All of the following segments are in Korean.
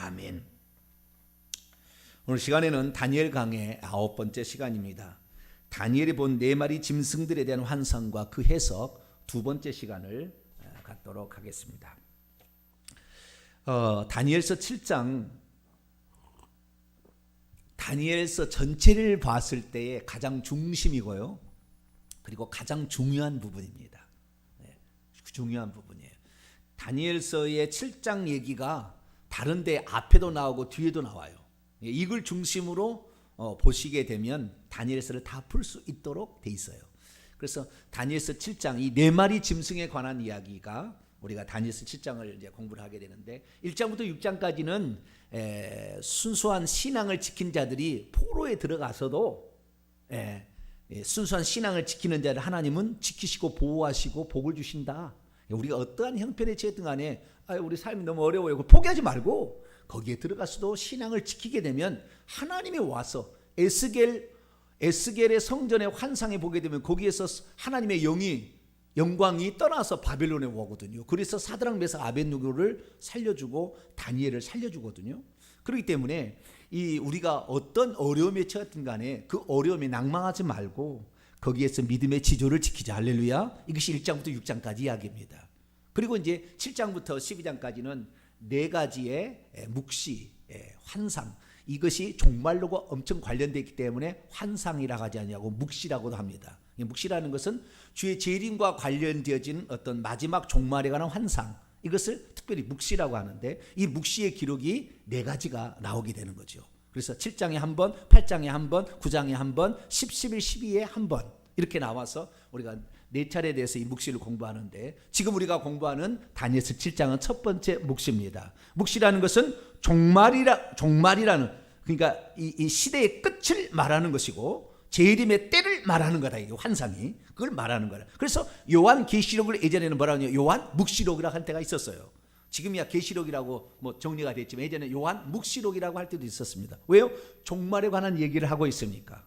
아멘. 오늘 시간에는 다니엘 강의 9번째 시간입니다. 다니엘이 본 4마리 짐승들에 대한 환상과 그 해석 2번째 시간을 갖도록 하겠습니다. 다니엘서 7장, 다니엘서 전체를 봤을 때의 가장 중심이고요, 그리고 가장 중요한 부분입니다. 중요한 부분이에요. 다니엘서의 7장 얘기가 다른데 앞에도 나오고 뒤에도 나와요. 이걸 중심으로 보시게 되면 다니엘서를 다 풀 수 있도록 돼 있어요. 그래서 다니엘서 7장 이 4마리 짐승에 관한 이야기가, 우리가 다니엘서 7장을 이제 공부를 하게 되는데, 1장부터 6장까지는 순수한 신앙을 지킨 자들이 포로에 들어가서도 순수한 신앙을 지키는 자를 하나님은 지키시고 보호하시고 복을 주신다. 우리가 어떠한 형편에 처했든 간에 우리 삶이 너무 어려워요, 포기하지 말고 거기에 들어가서도 신앙을 지키게 되면 하나님이 와서 에스겔의 성전의 환상에 보게 되면 거기에서 하나님의 영광이 떠나서 바벨론에 오거든요. 그래서 사드락 메삭 아벳느고를 살려주고 다니엘을 살려주거든요. 그렇기 때문에 우리가 어떤 어려움에 처했든 간에 그 어려움에 낭망하지 말고 거기에서 믿음의 지조를 지키자. 할렐루야. 이것이 1장부터 6장까지 이야기입니다. 그리고 이제 7장부터 12장까지는 4가지의 묵시, 환상, 이것이 종말로가 엄청 관련되어 있기 때문에 환상이라고 하지 않냐고 묵시라고도 합니다. 묵시라는 것은 주의 재림과 관련되어진 어떤 마지막 종말에 관한 환상, 이것을 특별히 묵시라고 하는데, 이 묵시의 기록이 4가지가 나오게 되는 거죠. 그래서 7장에 한 번, 8장에 한 번, 9장에 한 번, 10, 11, 12에 한 번 이렇게 나와서 우리가 4차례에 대해서 이 묵시를 공부하는데, 지금 우리가 공부하는 다니엘서 7장은 첫 번째 묵시입니다. 묵시라는 것은 종말이라는, 그러니까 이 시대의 끝을 말하는 것이고 재림의 때를 말하는 거다. 이게 환상이 그걸 말하는 거라. 그래서 요한 계시록을 예전에는 뭐라고 하냐, 요한 묵시록이라고 할 때가 있었어요. 지금이야 계시록이라고 정리가 됐지만 예전에 요한 묵시록이라고 할 때도 있었습니다. 왜요? 종말에 관한 얘기를 하고 있으니까.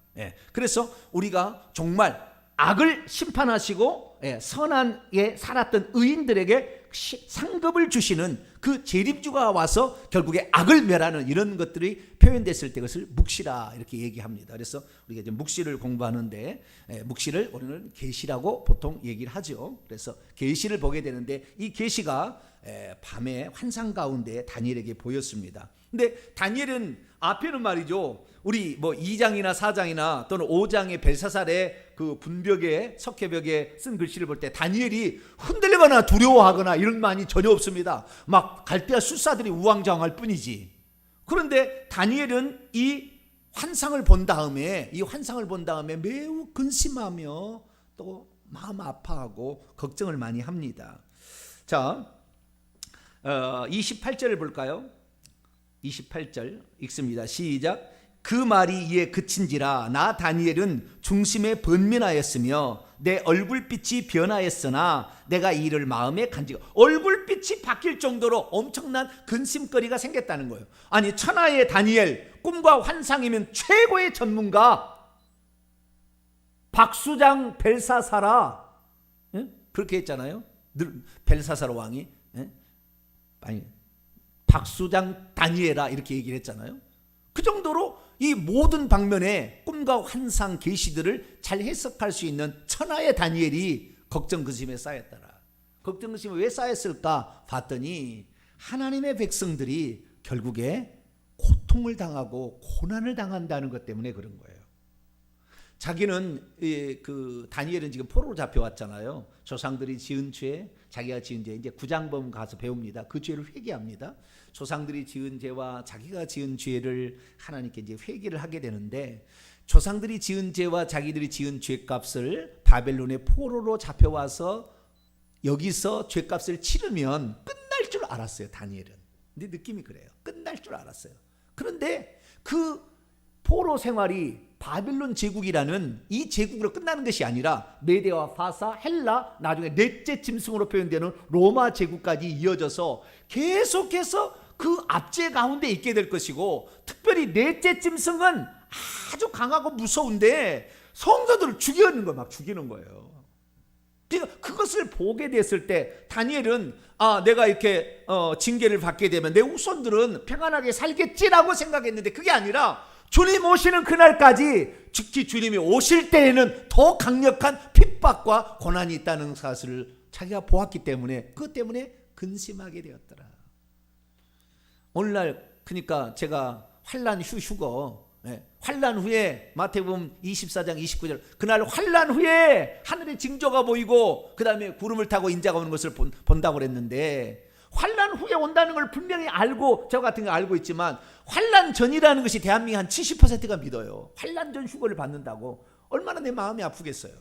그래서 우리가 정말 악을 심판하시고 선한에 살았던 의인들에게 상급을 주시는 그 재림주가 와서 결국에 악을 멸하는 이런 것들이 표현됐을 때 그것을 묵시라 이렇게 얘기합니다. 그래서 우리가 이제 묵시를 공부하는데, 묵시를 우리는 계시라고 보통 얘기를 하죠. 그래서 계시를 보게 되는데, 이 계시가 밤에 환상 가운데 다니엘에게 보였습니다. 근데 다니엘은 앞에는 말이죠, 우리 2장이나 4장이나 또는 5장의 벨사살의 그 분벽에, 석회벽에 쓴 글씨를 볼 때 다니엘이 흔들리거나 두려워하거나 이런 말이 전혀 없습니다. 막 갈대아 술사들이 우왕좌왕할 뿐이지. 그런데 다니엘은 이 환상을 본 다음에 매우 근심하며 또 마음 아파하고 걱정을 많이 합니다. 자, 28절을 볼까요? 28절 읽습니다. 시작. 그 말이 이에 그친지라 나 다니엘은 중심에 번민하였으며 내 얼굴빛이 변하였으나 내가 이를 마음에 간직하고, 얼굴빛이 바뀔 정도로 엄청난 근심거리가 생겼다는 거예요. 아니, 천하의 다니엘, 꿈과 환상이면 최고의 전문가 박수장 벨사사라, 그렇게 했잖아요. 벨사사라 왕이 아니, 박수장 다니엘아 이렇게 얘기를 했잖아요. 그 정도로 이 모든 방면의 꿈과 환상 계시들을 잘 해석할 수 있는 천하의 다니엘이 걱정 근심에 쌓였더라. 걱정 근심이 왜 쌓였을까 봤더니 하나님의 백성들이 결국에 고통을 당하고 고난을 당한다는 것 때문에 그런 거예요. 자기는 그 다니엘은 지금 포로로 잡혀왔잖아요. 조상들이 지은 죄, 자기가 지은 죄, 이제 구장범 가서 배웁니다. 그 죄를 회개합니다. 조상들이 지은 죄와 자기가 지은 죄를 하나님께 이제 회개를 하게 되는데, 조상들이 지은 죄와 자기들이 지은 죄값을 바벨론의 포로로 잡혀와서 여기서 죄값을 치르면 끝날 줄 알았어요. 다니엘은. 근데 느낌이 그래요. 끝날 줄 알았어요. 그런데 그 포로 생활이 바빌론 제국이라는 이 제국으로 끝나는 것이 아니라 메데와 파사, 헬라, 나중에 넷째 짐승으로 표현되는 로마 제국까지 이어져서 계속해서 그 압제 가운데 있게 될 것이고, 특별히 넷째 짐승은 아주 강하고 무서운데 성도들을 죽이는 거예요. 막 죽이는 거예요. 그것을 보게 됐을 때 다니엘은 내가 이렇게 징계를 받게 되면 내 후손들은 평안하게 살겠지라고 생각했는데 그게 아니라 주님 오시는 그날까지, 특히 주님이 오실 때에는 더 강력한 핍박과 고난이 있다는 사실을 자기가 보았기 때문에 그것 때문에 근심하게 되었더라. 오늘날 그러니까 제가 환난 휴거, 환난 후에 마태복음 24장 29절, 그날 환난 후에 하늘의 징조가 보이고 그 다음에 구름을 타고 인자가 오는 것을 본다고 그랬는데, 환난 후에 온다는 걸 분명히 알고, 저 같은 거 알고 있지만 환난 전이라는 것이 대한민국 한 70%가 믿어요. 환난 전 휴거를 받는다고. 얼마나 내 마음이 아프겠어요.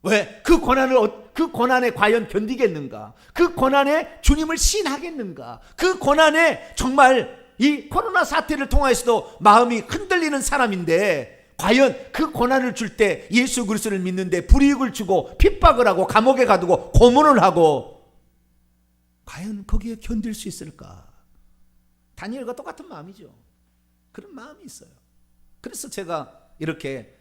왜? 그 고난에 과연 견디겠는가? 그 고난에 주님을 신하겠는가? 그 고난에 정말 이 코로나 사태를 통해서도 마음이 흔들리는 사람인데, 과연 그 고난을 줄 때 예수 그리스도를 믿는데 불이익을 주고 핍박을 하고 감옥에 가두고 고문을 하고, 과연 거기에 견딜 수 있을까? 다니엘과 똑같은 마음이죠. 그런 마음이 있어요. 그래서 제가 이렇게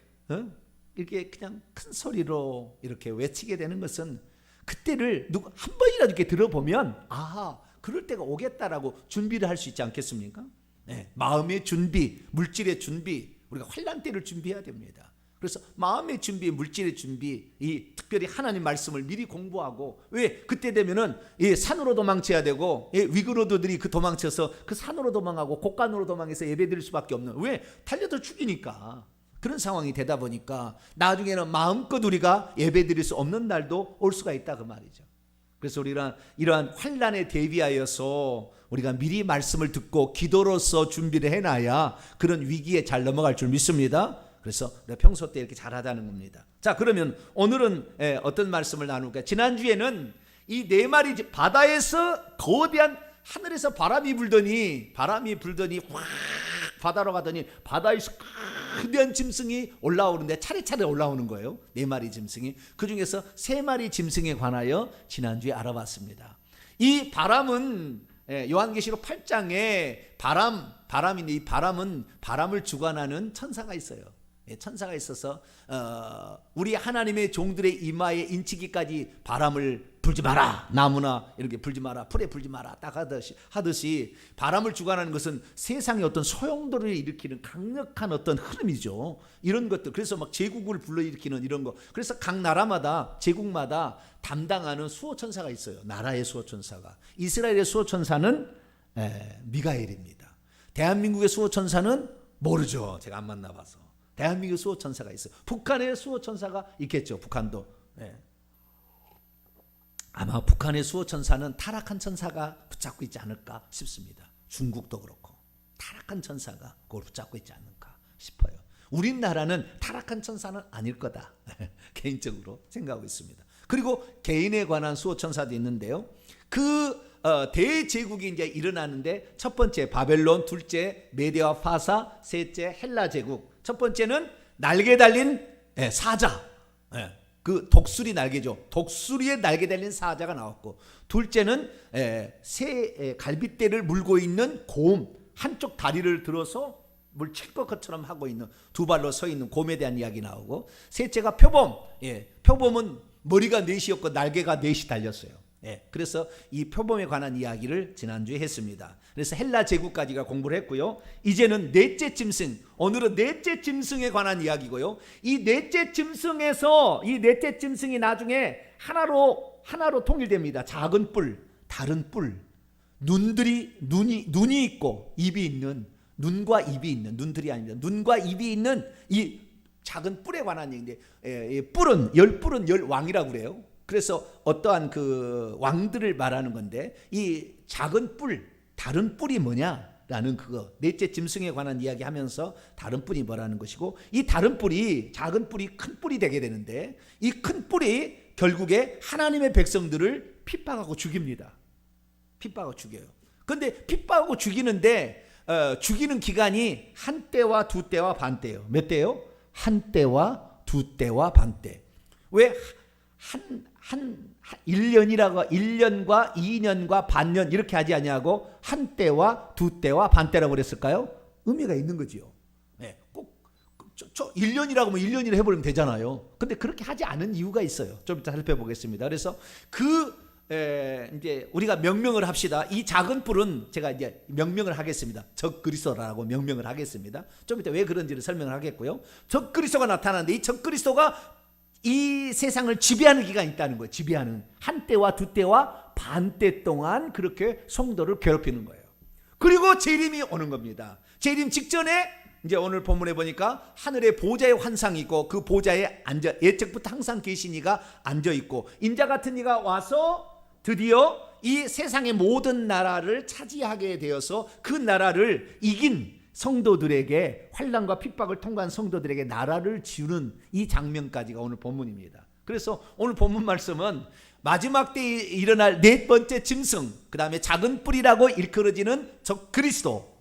그냥 큰 소리로 이렇게 외치게 되는 것은, 그때를 한 번이라도 이렇게 들어보면 그럴 때가 오겠다라고 준비를 할 수 있지 않겠습니까? 마음의 준비, 물질의 준비, 우리가 환난 때를 준비해야 됩니다. 그래서 마음의 준비, 물질의 준비, 이 특별히 하나님 말씀을 미리 공부하고, 왜? 그때 되면은 산으로 도망쳐야 되고, 위그로드들이 그 도망쳐서 그 산으로 도망하고 곡간으로 도망해서 예배드릴 수밖에 없는, 왜? 달려들 죽이니까. 그런 상황이 되다 보니까 나중에는 마음껏 우리가 예배드릴 수 없는 날도 올 수가 있다 그 말이죠. 그래서 우리가 이러한 환난에 대비하여서 우리가 미리 말씀을 듣고 기도로서 준비를 해놔야 그런 위기에 잘 넘어갈 줄 믿습니다. 그래서 우리가 평소 때 이렇게 잘하자는 겁니다. 자, 그러면 오늘은 어떤 말씀을 나눌까? 지난주에는 이 네 마리 바다에서 거대한, 하늘에서 바람이 불더니 확 바다로 가더니 바다에서 거대한 짐승이 올라오는데 차례차례 올라오는 거예요. 네 마리 짐승이. 그 중에서 세 마리 짐승에 관하여 지난주에 알아봤습니다. 이 바람은 요한계시록 8장에 바람인데, 이 바람은 바람을 주관하는 천사가 있어요. 천사가 있어서 우리 하나님의 종들의 이마에 인치기까지 바람을 불지 마라, 나무나 이렇게 불지 마라, 풀에 불지 마라 딱 하듯이 바람을 주관하는 것은 세상의 어떤 소용돌이를 일으키는 강력한 어떤 흐름이죠. 이런 것들, 그래서 막 제국을 불러일으키는 이런 거. 그래서 각 나라마다, 제국마다 담당하는 수호천사가 있어요. 나라의 수호천사가. 이스라엘의 수호천사는 미가엘입니다. 대한민국의 수호천사는 모르죠. 제가 안 만나봐서. 대한민국 수호천사가 있어요. 북한의 수호천사가 있겠죠. 북한도. 아마 북한의 수호천사는 타락한 천사가 붙잡고 있지 않을까 싶습니다. 중국도 그렇고 타락한 천사가 그걸 붙잡고 있지 않을까 싶어요. 우리나라는 타락한 천사는 아닐 거다. 개인적으로 생각하고 있습니다. 그리고 개인에 관한 수호천사도 있는데요. 그 대제국이 이제 일어나는데, 첫 번째 바벨론, 둘째 메대와 파사, 셋째 헬라 제국. 첫 번째는 날개 달린 사자, 그 독수리 날개죠. 독수리에 날개 달린 사자가 나왔고, 둘째는 새 갈빗대를 물고 있는 곰, 한쪽 다리를 들어서 물 칠 것처럼 하고 있는, 두 발로 서 있는 곰에 대한 이야기 나오고, 셋째가 표범. 표범은 머리가 넷이었고 날개가 넷이 달렸어요. 그래서 이 표범에 관한 이야기를 지난주에 했습니다. 그래서 헬라 제국까지가 공부를 했고요. 이제는 넷째 짐승, 오늘은 넷째 짐승에 관한 이야기고요. 이 넷째 짐승에서, 이 넷째 짐승이 나중에 하나로 통일됩니다. 작은 뿔, 다른 뿔, 눈이 있고 입이 있는, 눈과 입이 있는, 눈들이 아닙니다. 눈과 입이 있는 이 작은 뿔에 관한 얘기인데, 뿔은 열 왕이라고 그래요. 그래서 어떠한 그 왕들을 말하는 건데, 이 작은 뿔, 다른 뿔이 뭐냐라는 그거, 넷째 짐승에 관한 이야기하면서 다른 뿔이 뭐라는 것이고, 이 다른 뿔이, 작은 뿔이 큰 뿔이 되게 되는데, 이 큰 뿔이 결국에 하나님의 백성들을 핍박하고 죽입니다. 핍박하고 죽여요. 그런데 핍박하고 죽이는데 죽이는 기간이 한 때와 두 때와 반 때예요. 몇 때요? 한 때와 두 때와 반 때. 왜 1년과 2년과 반년 이렇게 하지 아니하고 한 때와 두 때와 반 때라고 그랬을까요? 의미가 있는 거지요. 꼭 저 1년이라고 하면 1년이라 해버리면 되잖아요. 근데 그렇게 하지 않은 이유가 있어요. 좀 이따 살펴보겠습니다. 그래서 이제 우리가 명명을 합시다. 이 작은 뿔은 제가 이제 명명을 하겠습니다. 적그리스도라고 명명을 하겠습니다. 좀 이따 왜 그런지를 설명을 하겠고요. 적그리스도가 나타나는데 이 적그리스도가 이 세상을 지배하는 기간이 있다는 거예요. 지배하는 한때와 두때와 반때 동안 그렇게 성도를 괴롭히는 거예요. 그리고 재림이 오는 겁니다. 재림 직전에 이제 오늘 본문에 보니까 하늘에 보좌의 환상이 있고 그 보좌에 앉아 예측부터 항상 계신 이가 앉아 있고 인자 같은 이가 와서 드디어 이 세상의 모든 나라를 차지하게 되어서 그 나라를 이긴 성도들에게 환난과 핍박을 통과한 성도들에게 나라를 지우는 이 장면까지가 오늘 본문입니다. 그래서 오늘 본문 말씀은 마지막 때에 일어날 네 번째 짐승, 그 다음에 작은 뿔이라고 일컬어지는 적그리스도,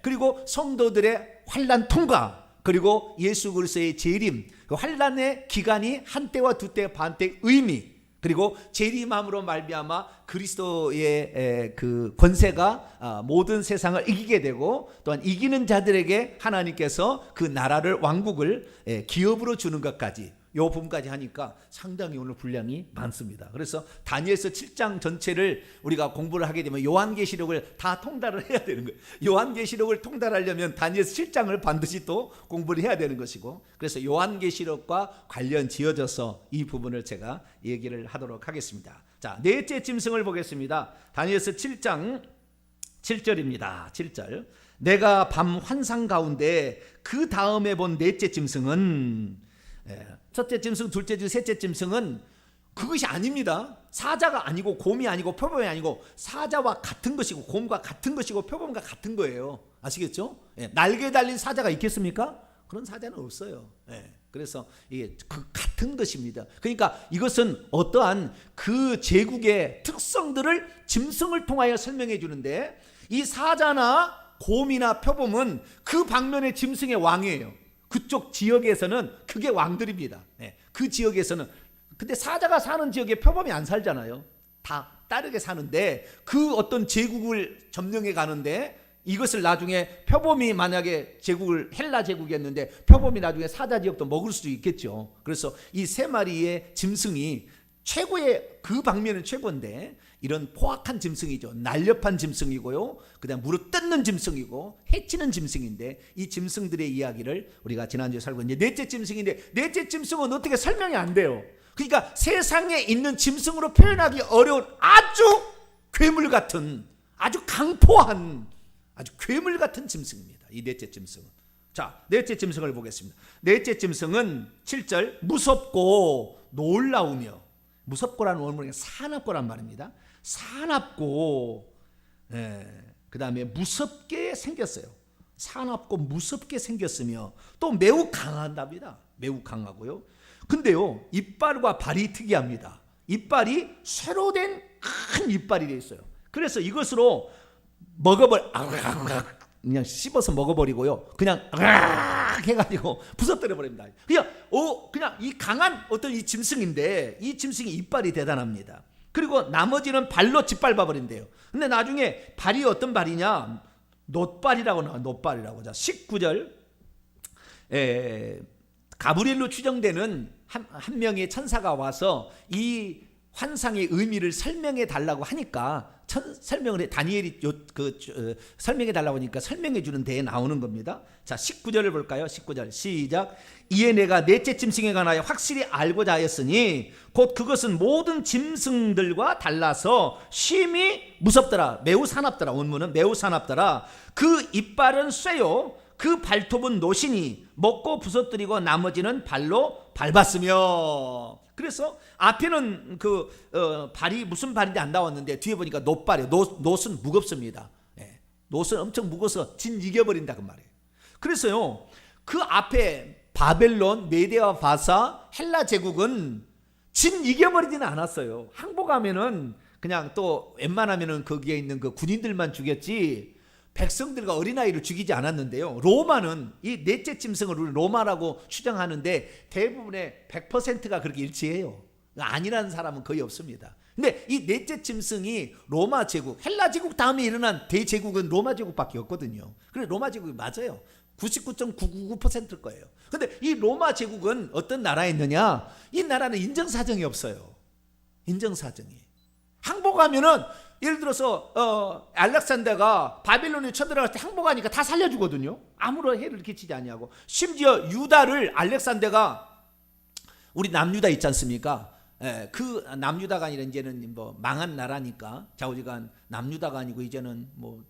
그리고 성도들의 환난 통과, 그리고 예수 그리스도의 재림, 그 환난의 기간이 한때와 두때 반때 의미, 그리고 재림함으로 말미암아 그리스도의 그 권세가 모든 세상을 이기게 되고 또한 이기는 자들에게 하나님께서 그 나라를 왕국을 기업으로 주는 것까지 이 부분까지 하니까 상당히 오늘 분량이 많습니다. 그래서 다니엘서 7장 전체를 우리가 공부를 하게 되면 요한계시록을 다 통달을 해야 되는 거예요. 요한계시록을 통달하려면 다니엘서 7장을 반드시 또 공부를 해야 되는 것이고, 그래서 요한계시록과 관련 지어져서 이 부분을 제가 얘기를 하도록 하겠습니다. 자, 넷째 짐승을 보겠습니다. 다니엘서 7장 7절입니다. 7절. 내가 밤 환상 가운데 그 다음에 본 넷째 짐승은, 첫째 짐승, 둘째 짐승, 셋째 짐승은 그것이 아닙니다. 사자가 아니고 곰이 아니고 표범이 아니고 사자와 같은 것이고 곰과 같은 것이고 표범과 같은 거예요. 아시겠죠? 날개 달린 사자가 있겠습니까? 그런 사자는 없어요. 그래서 이게 그 같은 것입니다. 그러니까 이것은 어떠한 그 제국의 특성들을 짐승을 통하여 설명해 주는데, 이 사자나 곰이나 표범은 그 방면의 짐승의 왕이에요. 그쪽 지역에서는 그게 왕들입니다. 그 지역에서는. 근데 사자가 사는 지역에 표범이 안 살잖아요. 다 다르게 사는데 그 어떤 제국을 점령해 가는데, 이것을 나중에 표범이 만약에 제국을 헬라 제국이었는데 표범이 나중에 사자 지역도 먹을 수도 있겠죠. 그래서 이 세 마리의 짐승이 최고의, 그 방면은 최고인데 이런 포악한 짐승이죠. 날렵한 짐승이고요. 그다음 무릎 뜯는 짐승이고 해치는 짐승인데, 이 짐승들의 이야기를 우리가 지난주에 살고, 이제 넷째 짐승인데 넷째 짐승은 어떻게 설명이 안 돼요. 그러니까 세상에 있는 짐승으로 표현하기 어려운 아주 괴물 같은, 아주 강포한, 아주 괴물 같은 짐승입니다. 이 넷째 짐승은. 자, 넷째 짐승을 보겠습니다. 넷째 짐승은 7절 무섭고 놀라우며, 무섭고라는 원문이 사납고란 말입니다. 사납고, 그 다음에 무섭게 생겼어요. 사납고 무섭게 생겼으며 또 매우 강하답니다. 매우 강하고요. 근데요, 이빨과 발이 특이합니다. 이빨이 쇠로 된 큰 이빨이 되어 있어요. 그래서 이것으로 그냥 씹어서 먹어버리고요. 그냥 해가지고 부서뜨려 버립니다. 그냥 이 강한 어떤 이 짐승인데, 이 짐승이 이빨이 대단합니다. 그리고 나머지는 발로 짓밟아 버린대요. 근데 나중에 발이 어떤 발이냐? 놋발이라고 나와. 놋발이라고. 자, 19절. 가브리엘로 추정되는 한 명의 천사가 와서 이 환상의 의미를 설명해 달라고 하니까 설명을 해. 다니엘이 설명해 달라고 하니까 설명해 주는 데에 나오는 겁니다. 자, 19절을 볼까요? 19절 시작. 이에 내가 넷째 짐승에 관하여 확실히 알고자 하였으니 곧 그것은 모든 짐승들과 달라서 심히 무섭더라. 매우 사납더라. 원문은 매우 사납더라. 그 이빨은 쇠요, 그 발톱은 노시니 먹고 부서뜨리고 나머지는 발로 밟았으며. 그래서 앞에는 발이 무슨 발인지 안 나왔는데 뒤에 보니까 놋발이에요. 놋은 무겁습니다. 놋은 엄청 무거워서 진 이겨버린다 그 말이에요. 그래서요, 그 앞에 바벨론, 메데와 바사, 헬라 제국은 진 이겨버리지는 않았어요. 항복하면은 그냥 또 웬만하면은 거기에 있는 그 군인들만 죽였지 백성들과 어린아이를 죽이지 않았는데요. 로마는 이 넷째 짐승을 우리 로마라고 추정하는데 대부분의 100%가 그렇게 일치해요. 아니라는 사람은 거의 없습니다. 근데 이 넷째 짐승이 로마 제국, 헬라 제국 다음에 일어난 대제국은 로마 제국밖에 없거든요. 그래서 로마 제국이 맞아요. 99.999%일 거예요. 근데 이 로마 제국은 어떤 나라에 있느냐? 이 나라는 인정사정이 없어요. 인정사정이. 항복하면은 예를 들어서 알렉산더가 바빌론에 쳐들어갈 때 항복하니까 다 살려주거든요. 아무런 해를 끼치지 않냐고. 심지어 유다를 알렉산더가 우리 남유다 있지 않습니까? 그 남유다가 아니라 이제는 뭐 망한 나라니까 좌우지간 남유다가 아니고 이제는 뭐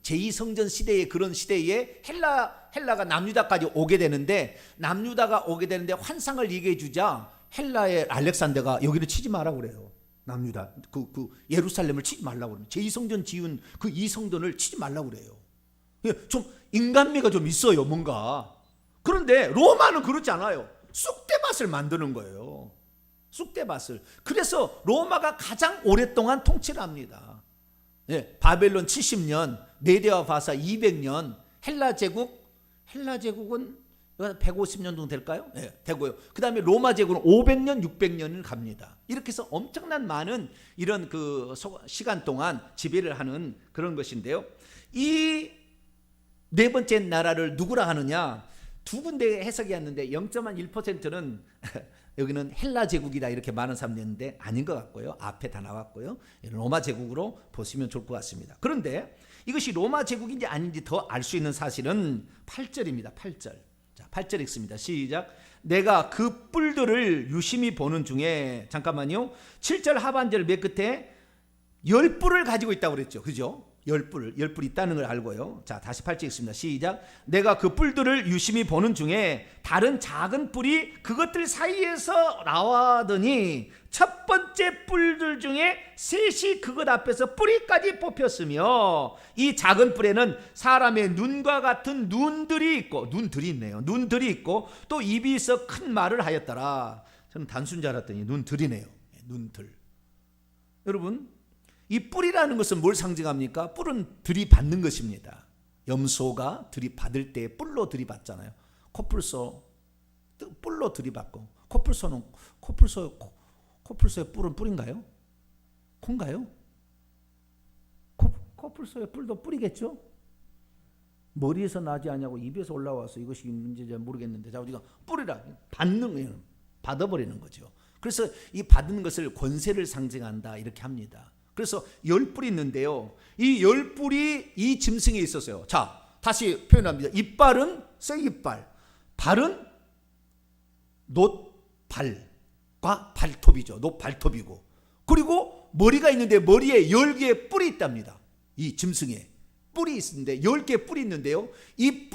제2성전 시대의 그런 시대에 헬라가 남유다까지 오게 되는데 남유다가 오게 되는데 환상을 얘기해 주자 헬라의 알렉산더가 여기를 치지 마라고 그래요. 남유다 그 예루살렘을 치지 말라고 그래요. 제2성전 지은 그 이성전을 치지 말라고 그래요. 좀 인간미가 좀 있어요 뭔가. 그런데 로마는 그렇지 않아요. 쑥대밭을 만드는 거예요. 쑥대밭을. 그래서 로마가 가장 오랫동안 통치를 합니다. 바벨론 70년, 메데와 바사 200년, 헬라 제국은 150년 정도 될까요? 되고요. 그 다음에 로마 제국은 500년, 600년을 갑니다. 이렇게 해서 엄청난 많은 이런 그 시간 동안 지배를 하는 그런 것인데요. 이 네 번째 나라를 누구라 하느냐? 두 군데 해석이 왔는데 0.1%는 여기는 헬라 제국이다 이렇게 많은 사람들이 있는데 아닌 것 같고요. 앞에 다 나왔고요. 로마 제국으로 보시면 좋을 것 같습니다. 그런데 이것이 로마 제국인지 아닌지 더 알 수 있는 사실은 8절입니다. 8절. 자, 8절 읽습니다. 시작. 내가 그 뿔들을 유심히 보는 중에 잠깐만요. 7절 하반절 맨 끝에 10뿔을 가지고 있다고 그랬죠. 그죠? 10뿔 있다는 걸 알고요. 자, 다시 8절 읽습니다. 시작. 내가 그 뿔들을 유심히 보는 중에 다른 작은 뿔이 그것들 사이에서 나와더니 첫 번째 뿔들 중에 셋이 그것 앞에서 뿌리까지 뽑혔으며 이 작은 뿔에는 사람의 눈과 같은 눈들이 있고 눈들이 있네요. 눈들이 있고 또 입이 있어 큰 말을 하였더라. 저는 단순 줄 알았더니 눈들이네요. 눈들. 여러분 이 뿔이라는 것은 뭘 상징합니까? 뿔은 들이받는 것입니다. 염소가 들이받을 때 뿔로 들이받잖아요. 코뿔소 뿔로 들이받고 코뿔소의 뿔은 뿔인가요? 콩가요? 코뿔소의 뿔도 뿔이겠죠? 머리에서 나지 않냐고 입에서 올라와서 이것이 문제인지 모르겠는데 자 우리가 뿔이라 받아버리는 거죠. 그래서 이 받는 것을 권세를 상징한다 이렇게 합니다. 그래서 10뿔이 있는데요. 이 10뿔이 이 짐승에 있었어요. 자, 다시 표현합니다. 이빨은 쇠이빨, 발은 놋발과 발톱이죠. 놋발톱이고. 그리고 머리가 있는데 머리에 10개의 뿔이 있답니다. 이 짐승에 뿔이 있는데 10개의 뿔이 있는데요. 이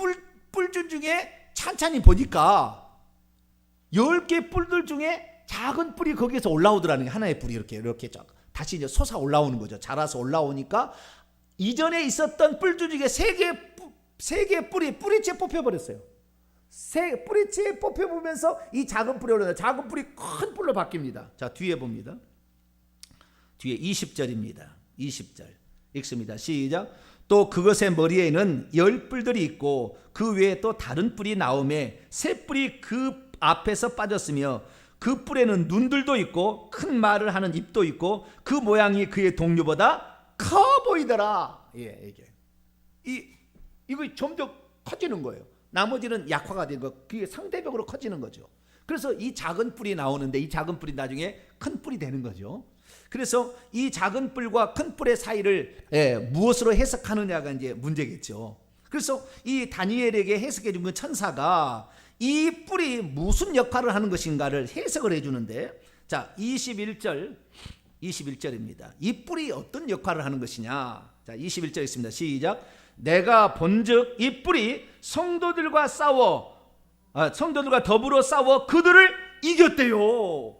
뿔들 중에 찬찬히 보니까 10개의 뿔들 중에 작은 뿔이 거기에서 올라오더라는 게 하나의 뿔이 이렇게 다시 이제 솟아 올라오는 거죠. 자라서 올라오니까 이전에 있었던 뿔들 중에 세 개의 뿌리째 뽑혀버렸어요. 뿌리째 뽑혀보면서 이 작은 뿔이 올라요. 작은 뿔이 큰 뿔로 바뀝니다. 자 뒤에 봅니다. 뒤에 20절입니다. 20절 읽습니다. 시작. 또 그것의 머리에는 10뿔들이 있고 그 외에 또 다른 뿔이 나오매 새 뿔이 그 앞에서 빠졌으며 그 뿔에는 눈들도 있고 큰 말을 하는 입도 있고 그 모양이 그의 동료보다 커 보이더라. 이거 점점 커지는 거예요. 나머지는 약화가 된 거, 그게 상대적으로 커지는 거죠. 그래서 이 작은 뿔이 나오는데 이 작은 뿔이 나중에 큰 뿔이 되는 거죠. 그래서 이 작은 뿔과 큰 뿔의 사이를 무엇으로 해석하느냐가 이제 문제겠죠. 그래서 이 다니엘에게 해석해 준 천사가 이 뿔이 무슨 역할을 하는 것인가를 해석을 해주는데 자 21절입니다. 이 뿔이 어떤 역할을 하는 것이냐. 자 21절 있습니다. 시작. 내가 본즉 이 뿔이 성도들과 더불어 싸워 그들을 이겼대요.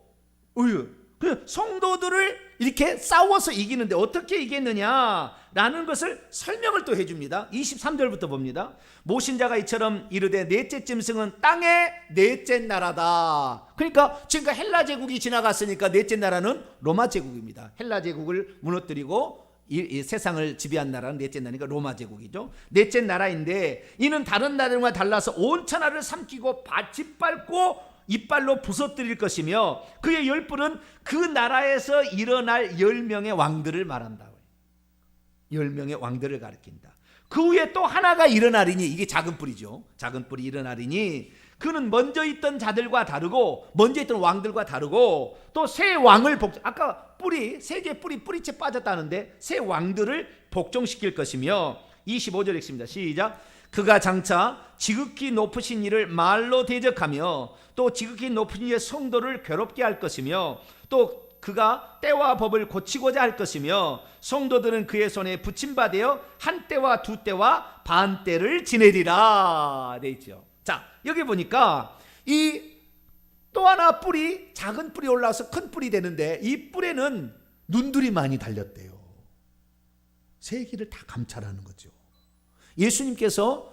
성도들을 이렇게 싸워서 이기는데 어떻게 이겼느냐라는 것을 설명을 또 해줍니다. 23절부터 봅니다. 모신자가 이처럼 이르되 넷째 짐승은 땅의 넷째 나라다. 그러니까 지금까지 헬라 제국이 지나갔으니까 넷째 나라는 로마 제국입니다. 헬라 제국을 무너뜨리고 이 세상을 지배한 나라는 넷째 나라니까 로마 제국이죠. 넷째 나라인데 이는 다른 나라들과 달라서 온 천하를 삼키고 짓밟고 이빨로 부서뜨릴 것이며 그의 10뿔은 그 나라에서 일어날 10명의 왕들을 말한다. 10명의 왕들을 가리킨다. 그 후에 또 하나가 일어나리니, 이게 작은 뿌리죠. 작은 뿌리 일어나리니 그는 먼저 있던 자들과 다르고, 먼저 있던 왕들과 다르고, 또 새 왕을 아까 뿌리, 세 개의 뿌리채 빠졌다는데 새 왕들을 복종시킬 것이며, 25절 읽습니다. 시작. 그가 장차 지극히 높으신 이를 말로 대적하며 또 지극히 높은 이의 성도를 괴롭게 할 것이며, 또 그가 때와 법을 고치고자 할 것이며, 성도들은 그의 손에 붙임받아 한 때와 두 때와 반 때를 지내리라 돼 있죠. 자, 여기 보니까 이 또 하나 뿌리, 작은 뿌리 올라와서 큰 뿌리 되는데, 이 뿔에는 눈들이 많이 달렸대요. 세계를 다 감찰하는 거죠. 예수님께서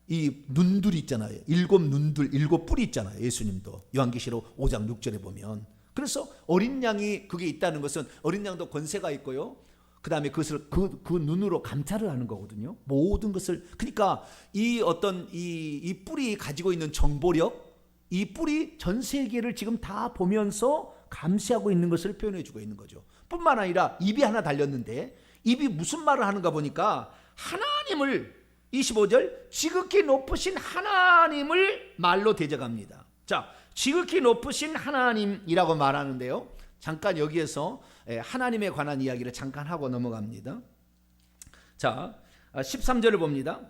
이 눈들이 있잖아요. 7눈들, 7뿔이 있잖아요. 예수님도 요한계시록 5장 6절에 보면. 그래서 어린 양이 그게 있다는 것은 어린 양도 권세가 있고요. 그 다음에 그것을 그 눈으로 감찰을 하는 거거든요. 모든 것을. 그러니까 이 어떤 이 뿔이 가지고 있는 정보력, 이 뿔이 전 세계를 지금 다 보면서 감시하고 있는 것을 표현해 주고 있는 거죠. 뿐만 아니라 입이 하나 달렸는데, 입이 무슨 말을 하는가 보니까 하나님을, 25절, 지극히 높으신 하나님을 말로 대적합니다. 자, 지극히 높으신 하나님이라고 말하는데요, 잠깐 여기에서 하나님에 관한 이야기를 잠깐 하고 넘어갑니다. 자, 13절을 봅니다.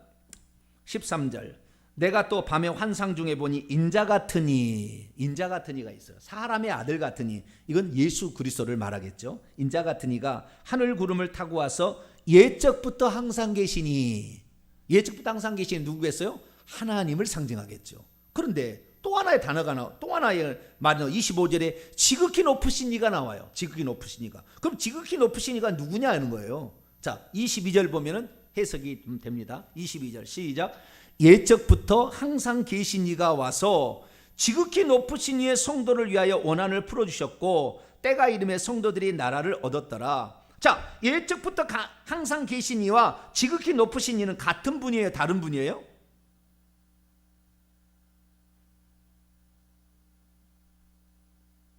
13절. 내가 또 밤에 환상 중에 보니 인자 같으니, 인자 같으니가 있어요. 사람의 아들 같으니, 이건 예수 그리스도를 말하겠죠. 인자 같으니가 하늘 구름을 타고 와서 예적부터 항상 계시니, 예적부터 항상 계시니 누구겠어요? 하나님을 상징하겠죠. 그런데 또 하나의 단어가 또 하나의 말이 25절에 지극히 높으신 이가 나와요. 지극히 높으신 이가. 그럼 지극히 높으신 이가 누구냐 하는 거예요. 자, 22절 보면은 해석이 좀 됩니다. 22절 시작. 예적부터 항상 계신 이가 와서 지극히 높으신 이의 성도를 위하여 원한을 풀어주셨고, 때가 이름에 성도들이 나라를 얻었더라. 자, 예적부터 항상 계신 이와 지극히 높으신 이는 같은 분이에요? 다른 분이에요?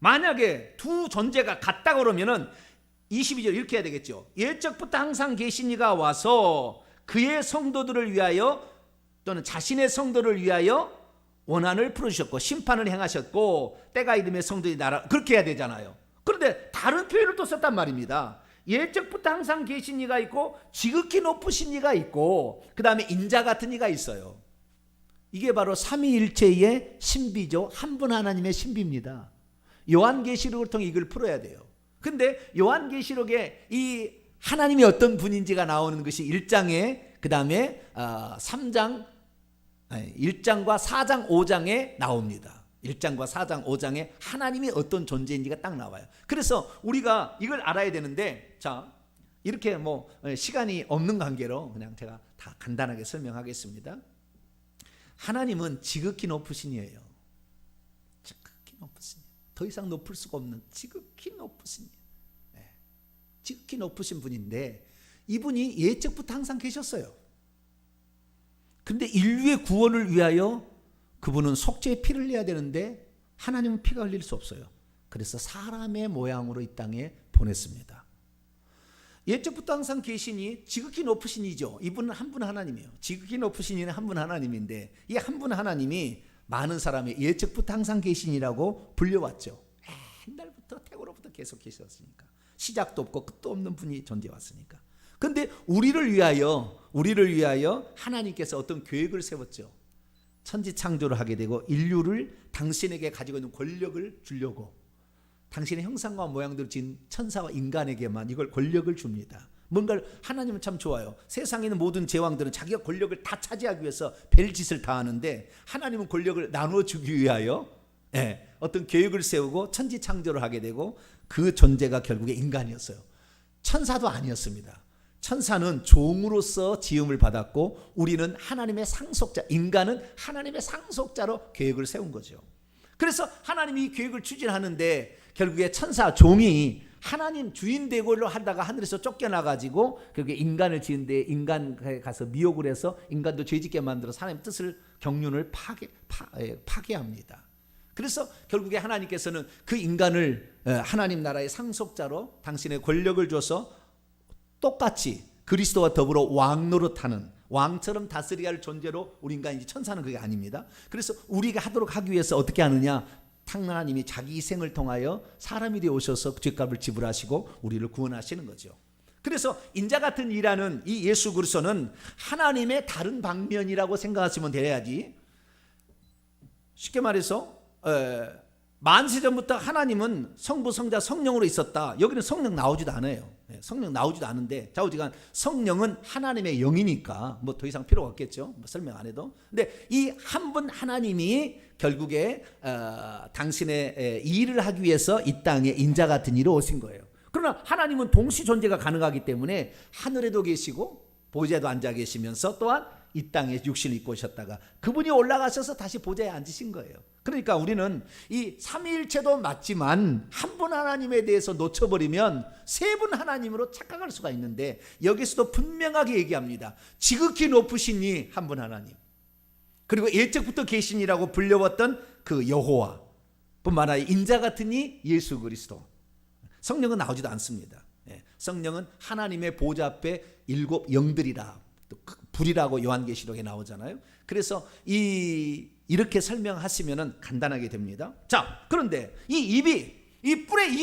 만약에 두 존재가 같다 그러면은 22절 이렇게 해야 되겠죠. 예적부터 항상 계신 이가 와서 그의 성도들을 위하여 또는 자신의 성도를 위하여 원한을 풀어주셨고 심판을 행하셨고 때가 이름에 성도들이 나라, 그렇게 해야 되잖아요. 그런데 다른 표현을 또 썼단 말입니다. 예적부터 항상 계신 이가 있고 지극히 높으신 이가 있고 그 다음에 인자 같은 이가 있어요. 이게 바로 삼위일체의 신비죠. 한 분 하나님의 신비입니다. 요한계시록을 통해 이걸 풀어야 돼요. 근데 요한계시록에 이 하나님이 어떤 분인지가 나오는 것이 1장에 그 다음에 1장과 4장 5장에 나옵니다. 1장과 4장 5장에 하나님이 어떤 존재인지가 딱 나와요. 그래서 우리가 이걸 알아야 되는데, 자, 이렇게 뭐 시간이 없는 관계로 그냥 제가 다 간단하게 설명하겠습니다. 하나님은 지극히 높으신 이에요. 지극히 높으신, 더 이상 높을 수가 없는 지극히 높으신, 지극히 높으신 분인데 이분이 예적부터 항상 계셨어요. 근데 인류의 구원을 위하여 그분은 속죄의 피를 흘려야 되는데 하나님은 피가 흘릴 수 없어요. 그래서 사람의 모양으로 이 땅에 보냈습니다. 예적부터 항상 계시니 지극히 높으신 이죠. 이분은 한 분 하나님이에요. 지극히 높으신 이는 한 분 하나님인데 이 한 분 하나님이 많은 사람이 예적부터 항상 계신이라고 불려왔죠. 옛날부터 태고로부터 계속 계셨으니까. 시작도 없고 끝도 없는 분이 존재해왔으니까. 그런데 우리를 위하여 하나님께서 어떤 계획을 세웠죠. 천지 창조를 하게 되고 인류를 당신에게 가지고 있는 권력을 주려고, 당신의 형상과 모양대로 지은 천사와 인간에게만 이걸 권력을 줍니다. 뭔가를, 하나님은 참 좋아요. 세상에 있는 모든 제왕들은 자기가 권력을 다 차지하기 위해서 별짓을 다 하는데 하나님은 권력을 나눠주기 위하여 어떤 계획을 세우고 천지 창조를 하게 되고 그 존재가 결국에 인간이었어요. 천사도 아니었습니다. 천사는 종으로서 지음을 받았고 우리는 하나님의 상속자, 인간은 하나님의 상속자로 계획을 세운 거죠. 그래서 하나님이 이 계획을 추진하는데 결국에 천사 종이 하나님 주인 되고를 하다가 하늘에서 쫓겨나가지고 결국에 인간을 지은데 인간에 가서 미혹을 해서 인간도 죄짓게 만들어서 하나님의 뜻을, 경륜을 파괴합니다. 그래서 결국에 하나님께서는 그 인간을 하나님 나라의 상속자로 당신의 권력을 줘서 똑같이 그리스도와 더불어 왕 노릇하는, 왕처럼 다스려야 할 존재로 우리 인간이 천사는 그게 아닙니다. 그래서 우리가 하기 위해서 어떻게 하느냐? 하나님이 자기 희생을 통하여 사람이 되어 오셔서 죄값을 지불하시고 우리를 구원하시는 거죠. 그래서 인자 같은 이라는 이 예수 그리스도는 하나님의 다른 방면이라고 생각하시면 돼야지. 쉽게 말해서 만세전부터 하나님은 성부, 성자, 성령으로 있었다. 여기는 성령 나오지도 않아요. 성령 나오지도 않은데 좌우지간 성령은 하나님의 영이니까 뭐 더 이상 필요가 없겠죠. 뭐 설명 안 해도. 근데 이 한 분 하나님이 결국에 당신의 일을 하기 위해서 이 땅에 인자 같은 이로 오신 거예요. 그러나 하나님은 동시 존재가 가능하기 때문에 하늘에도 계시고 보좌에도 앉아 계시면서 또한 이 땅에 육신을 입고 오셨다가 그분이 올라가셔서 다시 보좌에 앉으신 거예요. 그러니까 우리는 이 삼위일체도 맞지만 한 분 하나님에 대해서 놓쳐버리면 세 분 하나님으로 착각할 수가 있는데 여기서도 분명하게 얘기합니다. 지극히 높으신 이 한 분 하나님, 그리고 예적부터 계신이라고 불려왔던 그 여호와 뿐만 아니라 인자 같은 이 예수 그리스도. 성령은 나오지도 않습니다. 성령은 하나님의 보좌 앞에 일곱 영들이라, 불이라고 요한계시록에 나오잖아요. 그래서 이렇게 설명하시면 간단하게 됩니다. 자, 그런데 이 뿔의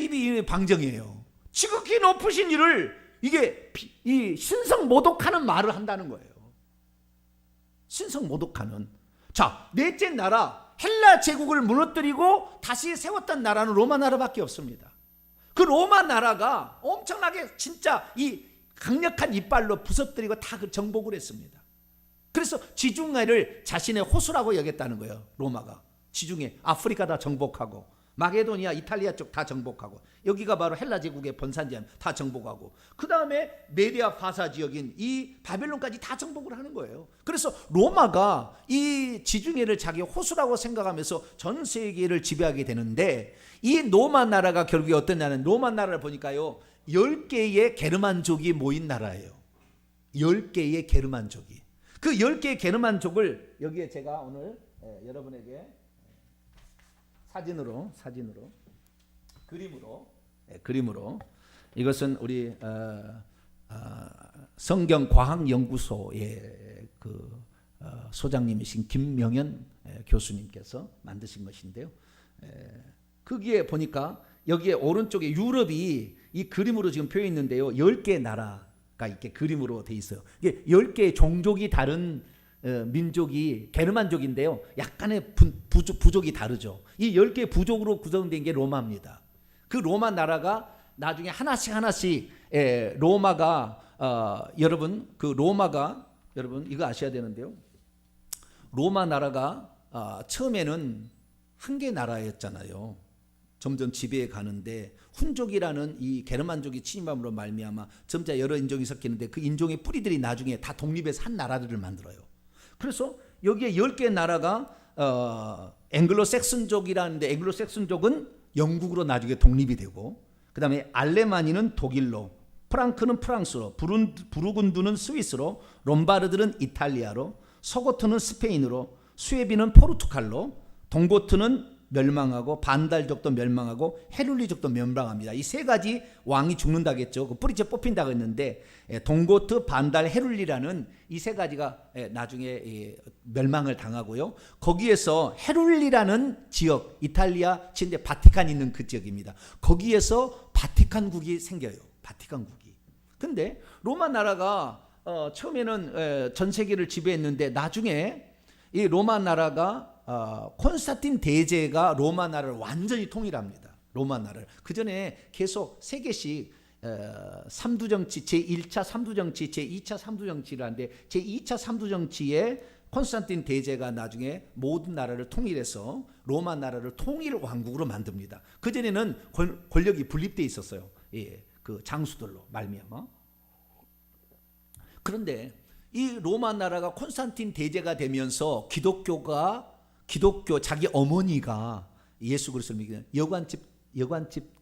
입이 방정이에요. 지극히 높으신 이를 이게 이 신성모독하는 말을 한다는 거예요. 신성모독하는. 자, 넷째 나라 헬라 제국을 무너뜨리고 다시 세웠던 나라는 로마 나라밖에 없습니다. 그 로마 나라가 엄청나게 진짜 이 강력한 이빨로 부서뜨리고 다 그 정복을 했습니다. 그래서 지중해를 자신의 호수라고 여겼다는 거예요. 로마가 지중해 아프리카 다 정복하고 마게도니아 이탈리아 쪽 다 정복하고 여기가 바로 헬라 제국의 본산지역 다 정복하고 그 다음에 메디아 파사 지역인 이 바벨론까지 다 정복을 하는 거예요. 그래서 로마가 이 지중해를 자기 호수라고 생각하면서 전 세계를 지배하게 되는데 이 로마 나라가 결국에 어떤 나라는 로마 나라를 보니까요 10개의 게르만족이 모인 나라예요. 10개의 게르만족이. 그 10개의 게르만족을 여기에 제가 오늘 여러분에게 사진으로 그림으로 이것은 우리 성경과학연구소의 그 소장님이신 김명현 교수님께서 만드신 것인데요. 거기에 보니까 여기에 오른쪽에 유럽이 이 그림으로 지금 표해 있는데요. 10개의 나라가 이렇게 그림으로 돼 있어요. 이게 10개의 종족이 다른 민족이 게르만족인데요. 약간의 부족이 다르죠. 이 10개의 부족으로 구성된 게 로마입니다. 그 로마 나라가 나중에 하나씩 로마가 여러분 이거 아셔야 되는데요. 로마 나라가 처음에는 한 개 나라였잖아요. 점점 지배해 가는데 훈족이라는 이 게르만족이 침입함으로 말미암아 점차 여러 인종이 섞이는데 그 인종의 뿌리들이 나중에 다 독립해서 한 나라들을 만들어요. 그래서 여기에 10개의 나라가 앵글로색슨족이라는데 앵글로색슨족은 영국으로 나중에 독립이 되고 그 다음에 알레마니는 독일로, 프랑크는 프랑스로, 부르군두는 스위스로, 롬바르드는 이탈리아로, 서고트는 스페인으로, 수에비는 포르투갈로, 동고트는 멸망하고 반달족도 멸망하고 헤룰리족도 멸망합니다. 이 세 가지 왕이 죽는다겠죠. 그 뿌리째 뽑힌다고 했는데 동고트, 반달, 헤룰리라는 이 세 가지가 나중에 멸망을 당하고요. 거기에서 헤룰리라는 지역, 이탈리아 지인데 바티칸이 있는 그 지역입니다. 거기에서 바티칸국이 생겨요. 바티칸국이. 근데 로마 나라가 처음에는 전 세계를 지배했는데 나중에 이 로마 나라가 콘스탄틴 대제가 로마 나라를 완전히 통일합니다. 로마 나라를. 그 전에 계속 세 개씩 삼두정치, 제1차 삼두정치, 제2차 삼두정치를 하는데 제2차 삼두정치에 콘스탄틴 대제가 나중에 모든 나라를 통일해서 로마 나라를 통일 왕국으로 만듭니다. 그 전에는 권력이 분립되어 있었어요. 예, 그 장수들로 말미암아. 그런데 이 로마 나라가 콘스탄틴 대제가 되면서 기독교 자기 어머니가 예수 그리스도를 믿는 여관집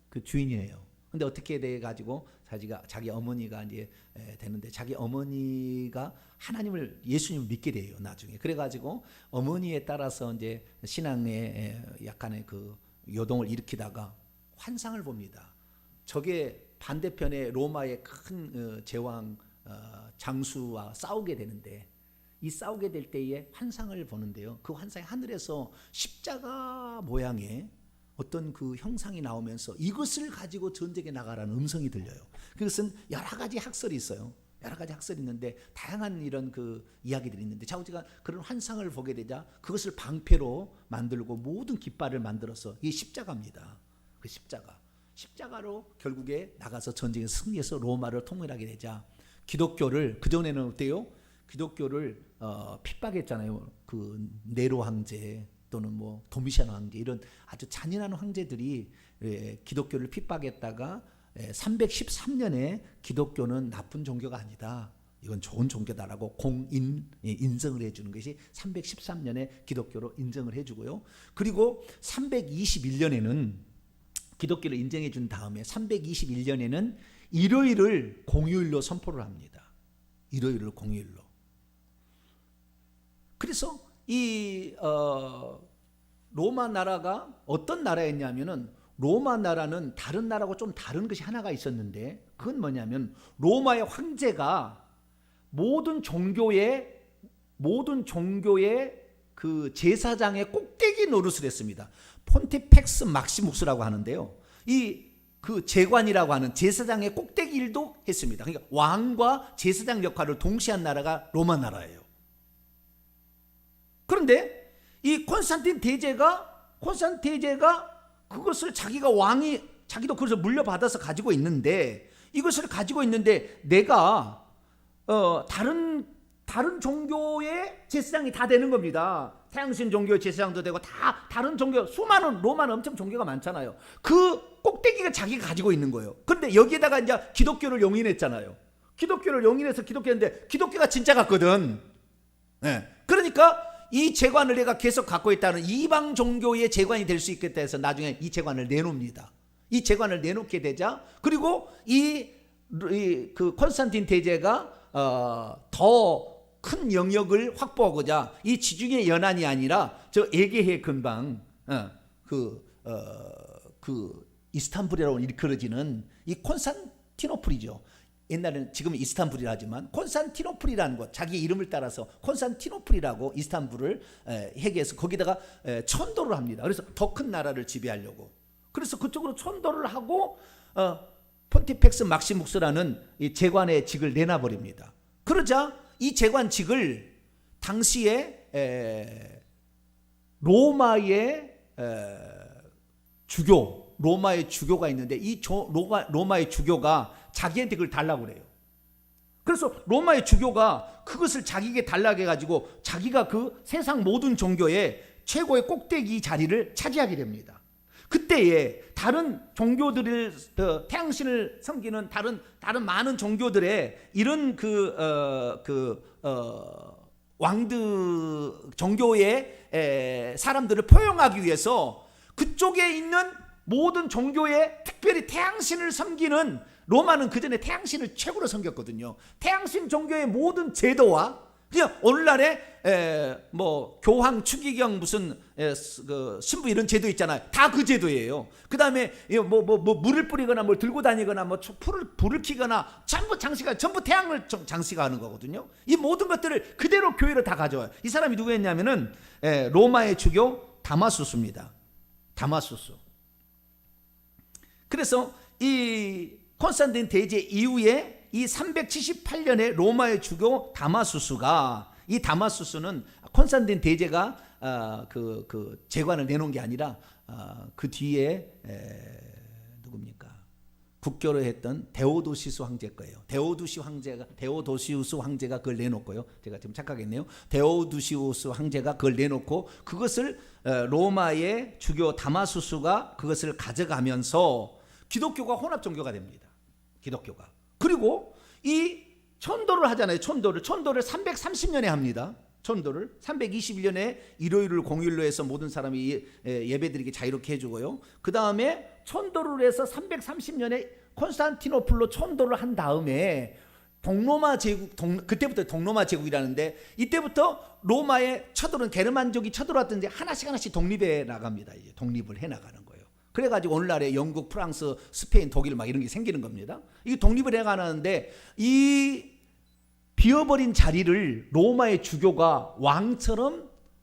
그 주인이에요. 근데 어떻게 돼 가지고 자기 어머니가 이제 되는데 자기 어머니가 하나님을 예수님을 믿게 돼요, 나중에. 그래 가지고 어머니에 따라서 이제 신앙에 약간의 그 요동을 일으키다가 환상을 봅니다. 저게 반대편에 로마의 큰 제왕 장수와 싸우게 되는데, 이 싸우게 될 때에 환상을 보는데요. 그 환상이 하늘에서 십자가 모양의 어떤 그 형상이 나오면서 이것을 가지고 전쟁에 나가라는 음성이 들려요. 그것은 여러 가지 학설이 있어요. 여러 가지 학설이 있는데 다양한 이런 그 이야기들이 있는데, 자우지가 그런 환상을 보게 되자 그것을 방패로 만들고 모든 깃발을 만들어서 이게 십자가입니다. 그 십자가로 결국에 나가서 전쟁에 승리해서 로마를 통일하게 되자, 기독교를, 그전에는 어때요? 기독교를 핍박했잖아요. 그 네로 황제 또는 뭐 도미시안 황제, 이런 아주 잔인한 황제들이 기독교를 핍박했다가 313년에 기독교는 나쁜 종교가 아니다, 이건 좋은 종교다라고 인정을 해주는 것이 313년에 기독교로 인정을 해주고요. 그리고 321년에는 기독교를 인정해 준 다음에 321년에는 일요일을 공휴일로 선포를 합니다. 일요일을 공휴일로. 그래서 이 로마 나라가 어떤 나라였냐면은, 로마 나라는 다른 나라하고 좀 다른 것이 하나가 있었는데, 그건 뭐냐면 로마의 황제가 모든 종교의 그 제사장의 꼭대기 노릇을 했습니다. 폰티펙스 막시묵스라고 하는데요, 이 그 제관이라고 하는 제사장의 꼭대기 일도 했습니다. 그러니까 왕과 제사장 역할을 동시에 한 나라가 로마 나라예요. 그런데 이 콘스탄틴 대제가 그것을 자기도 그것을 물려받아서 가지고 있는데, 이것을 가지고 있는데 내가 다른 종교의 제사장이 다 되는 겁니다. 태양신 종교의 제사장도 되고, 다 다른 종교, 수많은, 로마는 엄청 종교가 많잖아요. 그 꼭대기가 자기가 가지고 있는 거예요. 그런데 여기에다가 이제 기독교를 용인했잖아요. 기독교를 용인해서 기독교인데 기독교가 진짜 같거든. 네. 그러니까 이 제관을 내가 계속 갖고 있다는, 이방 종교의 제관이 될 수 있겠다 해서 나중에 이 제관을 내놓습니다. 이 제관을 내놓게 되자, 그리고 그 콘스탄틴 대제가 더 큰 영역을 확보하고자 이 지중해 연안이 아니라 저 에게해 근방, 그 이스탄불이라고 일컬어지는 이 콘스탄티노플이죠. 옛날에는, 지금은 이스탄불이라 하지만 콘스탄티노플이라는 곳, 자기 이름을 따라서 콘스탄티노플이라고 이스탄불을 해계해서 거기다가 천도를 합니다. 그래서 더 큰 나라를 지배하려고. 그래서 그쪽으로 천도를 하고 폰티펙스 막시묵스라는 이 제관의 직을 내놔버립니다. 그러자 이 제관직을 당시에 로마의 주교가 있는데, 이 로마의 주교가 자기한테 그걸 달라고 그래요. 그래서 로마의 주교가 그것을 자기에게 달라고 해가지고 자기가 그 세상 모든 종교의 최고의 꼭대기 자리를 차지하게 됩니다. 그때에 다른 종교들을, 태양신을 섬기는 다른 많은 종교들의 이런 왕드 종교의 사람들을 포용하기 위해서 그쪽에 있는 모든 종교에, 특별히 태양신을 섬기는, 로마는 그 전에 태양신을 최고로 섬겼거든요. 태양신 종교의 모든 제도와, 그냥 오늘날에 뭐 교황, 추기경, 무슨 그 신부 이런 제도 있잖아요. 다 그 제도예요. 그 다음에 뭐 물을 뿌리거나 뭐 들고 다니거나 뭐 불을 켜거나 전부 전부 태양을 장식하는 거거든요. 이 모든 것들을 그대로 교회로 다 가져와요. 이 사람이 누구였냐면은 로마의 주교 다마수스입니다. 다마수스. 그래서 이 콘스탄틴 대제 이후에 이 378년에 로마의 주교 다마수스가, 이 다마수스는 콘스탄틴 대제가 그 제관을 내놓은 게 아니라 그 뒤에 누굽니까? 국교를 했던 데오도시우스 황제 거예요. 데오도시우스 황제가 그걸 내놓고요. 제가 지금 착각했네요. 데오도시우스 황제가 그걸 내놓고 그것을 로마의 주교 다마수스가 그것을 가져가면서 기독교가 혼합 종교가 됩니다. 기독교가. 그리고 이 천도를 하잖아요. 천도를 330년에 합니다. 천도를 321년에 일요일을 공휴일로 해서 모든 사람이 예배드리게 자유롭게 해주고요. 그 다음에 천도를 해서 330년에 콘스탄티노플로 천도를 한 다음에 동로마 제국, 그때부터 동로마 제국이라는데, 이때부터 로마의 게르만족이 쳐들어왔던데 하나씩 독립해 나갑니다. 이제 독립을 해 나가는 거예요. 그래가지고 오늘날에 영국, 프랑스, 스페인, 독일 막 이런 게 생기는 겁니다. 이 독립을 해가는데 이 비어버린 자리를 로마의 주교가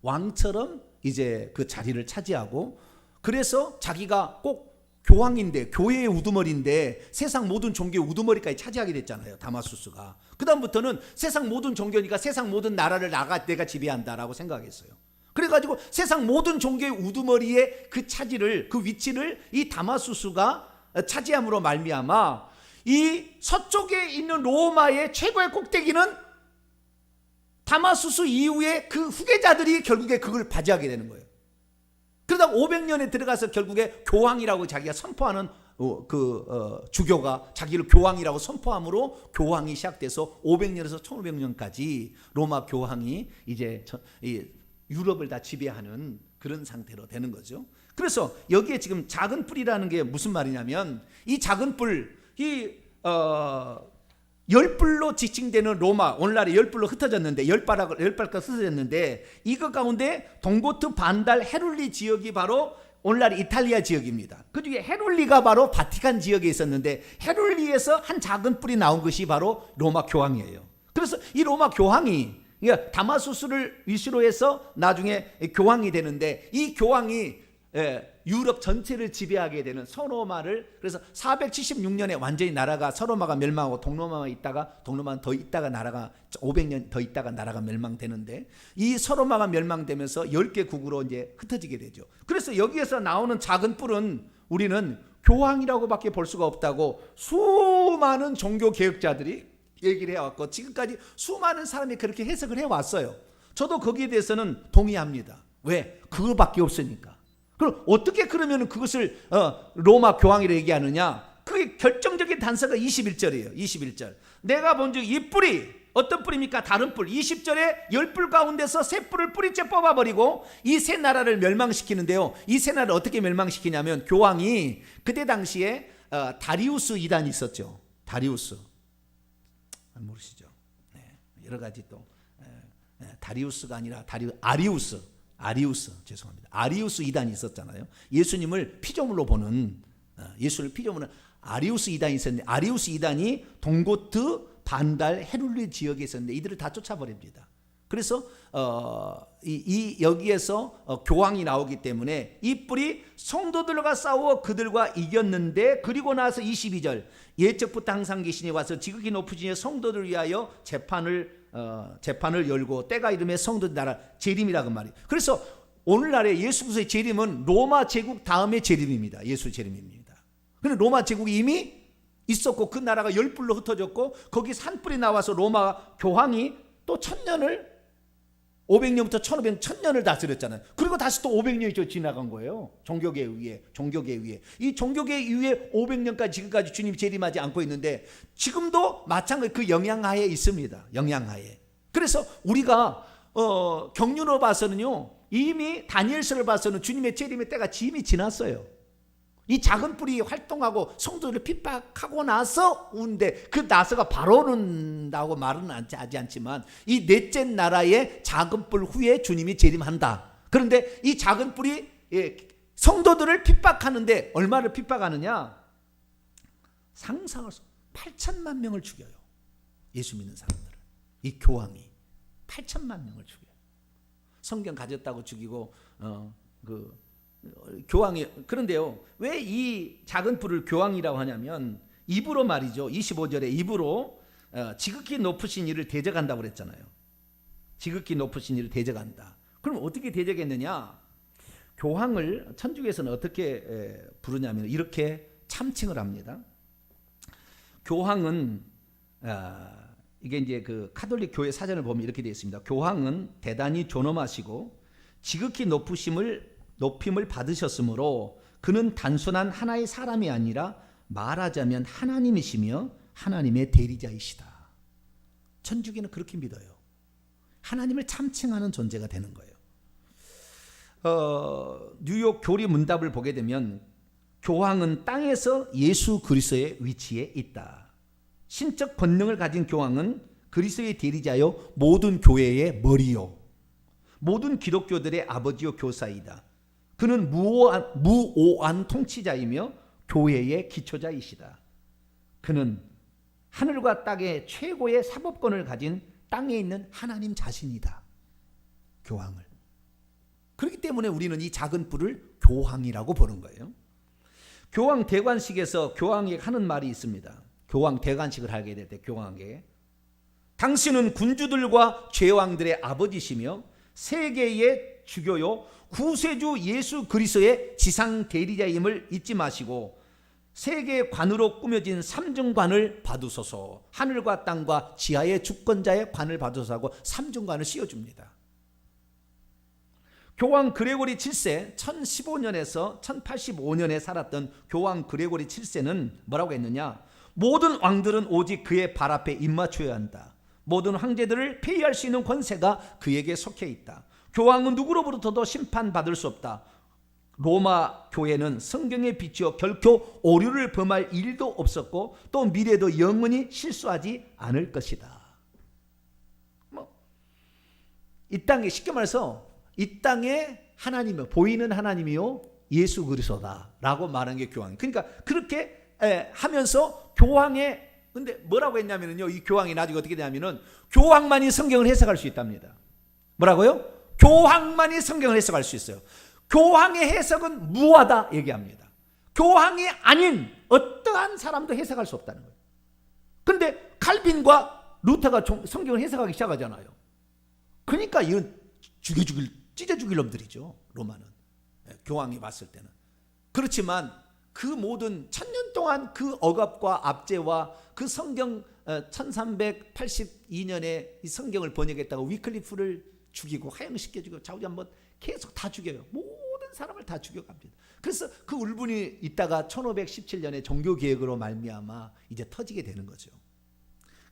왕처럼 이제 그 자리를 차지하고, 그래서 자기가 꼭 교황인데, 교회의 우두머리인데 세상 모든 종교의 우두머리까지 차지하게 됐잖아요, 다마수스가. 그 다음부터는 세상 모든 종교니까 세상 모든 나라를 내가 지배한다라고 생각했어요. 그래가지고 세상 모든 종교의 우두머리의 그 차지를, 그 위치를 이 다마수스가 차지함으로 말미암아 이 서쪽에 있는 로마의 최고의 꼭대기는 다마수스 이후에 그 후계자들이 결국에 그걸 바지하게 되는 거예요. 그러다 500년에 들어가서 결국에 교황이라고 자기가 선포하는 주교가 자기를 교황이라고 선포함으로 교황이 시작돼서 500년에서 1500년까지 로마 교황이 이제 유럽을 다 지배하는 그런 상태로 되는 거죠. 그래서 여기에 지금 작은 뿔이라는 게 무슨 말이냐면, 이 작은 뿔, 열뿔로 지칭되는 로마, 오늘날에 열뿔로 흩어졌는데, 열발가락 흩어졌는데, 이거 가운데 동고트 반달 헤룰리 지역이 바로 오늘날 이탈리아 지역입니다. 그 중에 헤룰리가 바로 바티칸 지역에 있었는데, 헤룰리에서 한 작은 뿔이 나온 것이 바로 로마 교황이에요. 그래서 이 로마 교황이, 그러니까 다마수스를 위시로 해서 나중에 교황이 되는데, 이 교황이 유럽 전체를 지배하게 되는 서로마를, 그래서 476년에 완전히 나라가, 서로마가 멸망하고 동로마가 있다가, 동로마는 더 있다가 나라가 500년 더 있다가 나라가 멸망되는데, 이 서로마가 멸망되면서 10개 국으로 이제 흩어지게 되죠. 그래서 여기에서 나오는 작은 뿔은 우리는 교황이라고밖에 볼 수가 없다고 수많은 종교 개혁자들이 얘기를 해왔고, 지금까지 수많은 사람이 그렇게 해석을 해왔어요. 저도 거기에 대해서는 동의합니다. 왜? 그거밖에 없으니까. 그럼 어떻게 그러면 그것을 로마 교황이라고 얘기하느냐? 그게 결정적인 단서가 21절이에요. 21절. 내가 본즉 이 뿔이 어떤 뿔입니까? 다른 뿔. 20절에 10뿔 가운데서 세 뿔을 뿌리째 뽑아버리고 이 세 나라를 멸망시키는데요. 이 세 나라를 어떻게 멸망시키냐면, 교황이 그때 당시에 다리우스 2단이 있었죠. 다리우스. 모르시죠? 네, 여러 가지 또 다리우스가 아니라 아리우스 죄송합니다. 아리우스 2단이 있었잖아요. 예수님을 피조물로 보는, 예수를 피조물은 아리우스 2단이 있었는데, 아리우스 2단이 동고트 반달 헤룰리 지역에 있었는데 이들을 다 쫓아버립니다. 그래서 여기에서 교황이 나오기 때문에 이 뿔이 성도들과 싸워 그들과 이겼는데, 그리고 나서 22절, 예적부터 항상 계시니 와서 지극히 높으신 성도들을 위하여 재판을 열고 때가 이름에 성도들 나라 재림이라고 말이에요. 그래서 오늘날에 예수 그리스도의 재림은 로마 제국 다음의 재림입니다. 예수 재림입니다. 그런데 로마 제국이 이미 있었고 그 나라가 10뿔로 흩어졌고, 거기 산뿔이 나와서 로마 교황이 또 1000년을 500년부터 1000년을 다스렸잖아요. 그리고 다시 또 500년이 지나간 거예요. 종교계 의회. 이 종교계 이후에 500년까지 지금까지 주님이 재림하지 않고 있는데, 지금도 마찬가지 그 영향하에 있습니다. 영향하에. 그래서 우리가 경륜으로 봐서는요, 이미 다니엘서를 봐서는 주님의 재림의 때가 이미 지났어요. 이 작은 뿔이 활동하고 성도들을 핍박하고 나서 오는데, 그 나서가 바로 온다고 말은 하지 않지만 이 넷째 나라의 작은 뿔 후에 주님이 재림한다. 그런데 이 작은 뿔이 성도들을 핍박하는데 얼마를 핍박하느냐? 상상할 수 8천만 명을 죽여요. 예수 믿는 사람들을. 이 교황이 8천만 명을 죽여요. 성경 가졌다고 죽이고 교황이. 그런데요, 왜 이 작은 뿔을 교황이라고 하냐면, 입으로 말이죠. 25절에 입으로 지극히 높으신 이를 대적한다고 그랬잖아요. 지극히 높으신 이를 대적한다. 그럼 어떻게 대적했느냐? 교황을 천주교에서는 어떻게 부르냐면 이렇게 참칭을 합니다. 교황은 이게 이제 그 카톨릭 교회 사전을 보면 이렇게 되어 있습니다. 교황은 대단히 존엄하시고 지극히 높임을 받으셨으므로 그는 단순한 하나의 사람이 아니라 말하자면 하나님이시며 하나님의 대리자이시다. 천주교는 그렇게 믿어요. 하나님을 참칭하는 존재가 되는 거예요. 뉴욕 교리 문답을 보게 되면 교황은 땅에서 예수 그리스도의 위치에 있다. 신적 권능을 가진 교황은 그리스도의 대리자요 모든 교회의 머리요 모든 기독교들의 아버지요 교사이다. 그는 무오한 통치자이며 교회의 기초자이시다. 그는 하늘과 땅의 최고의 사법권을 가진 땅에 있는 하나님 자신이다. 교황을. 그렇기 때문에 우리는 이 작은 뿔을 교황이라고 보는 거예요. 교황 대관식에서 교황이 하는 말이 있습니다. 교황 대관식을 하게 될 때 교황에게 당신은 군주들과 제왕들의 아버지시며 세계의 주교요 구세주 예수 그리스도의 지상 대리자임을 잊지 마시고 세계의 관으로 꾸며진 삼중관을 받으소서. 하늘과 땅과 지하의 주권자의 관을 받으소서 하고 삼중관을 씌워줍니다. 교황 그레고리 7세 1015년에서 1085년에 살았던 교황 그레고리 7세는 뭐라고 했느냐? 모든 왕들은 오직 그의 발 앞에 입맞춰야 한다. 모든 황제들을 폐위할 수 있는 권세가 그에게 속해 있다. 교황은 누구로부터도 심판받을 수 없다. 로마 교회는 성경에 비추어 결코 오류를 범할 일도 없었고 또 미래도 영원히 실수하지 않을 것이다. 이 땅에 쉽게 말해서 이 땅에 하나님이요 보이는 하나님이요 예수 그리스도다라고 말한 게 교황. 그러니까 그렇게 하면서 교황의 근데 뭐라고 했냐면요, 이 교황이 나중에 어떻게 되냐면은 교황만이 성경을 해석할 수 있답니다. 뭐라고요? 교황만이 성경을 해석할 수 있어요. 교황의 해석은 무하다 얘기합니다. 교황이 아닌 어떠한 사람도 해석할 수 없다는 거예요. 그런데 칼빈과 루터가 성경을 해석하기 시작하잖아요. 그러니까 이건 찢어 죽일 놈들이죠. 로마는 교황이 봤을 때는. 그렇지만 그 모든 1000년 동안 그 억압과 압제와 그 성경 1382년에 이 성경을 번역했다고 위클리프를 죽이고 하영시켜 죽이고 자우지 한번 계속 다 죽여요. 모든 사람을 다 죽여갑니다. 그래서 그 울분이 있다가 1517년에 종교개혁으로 말미암아 이제 터지게 되는 거죠.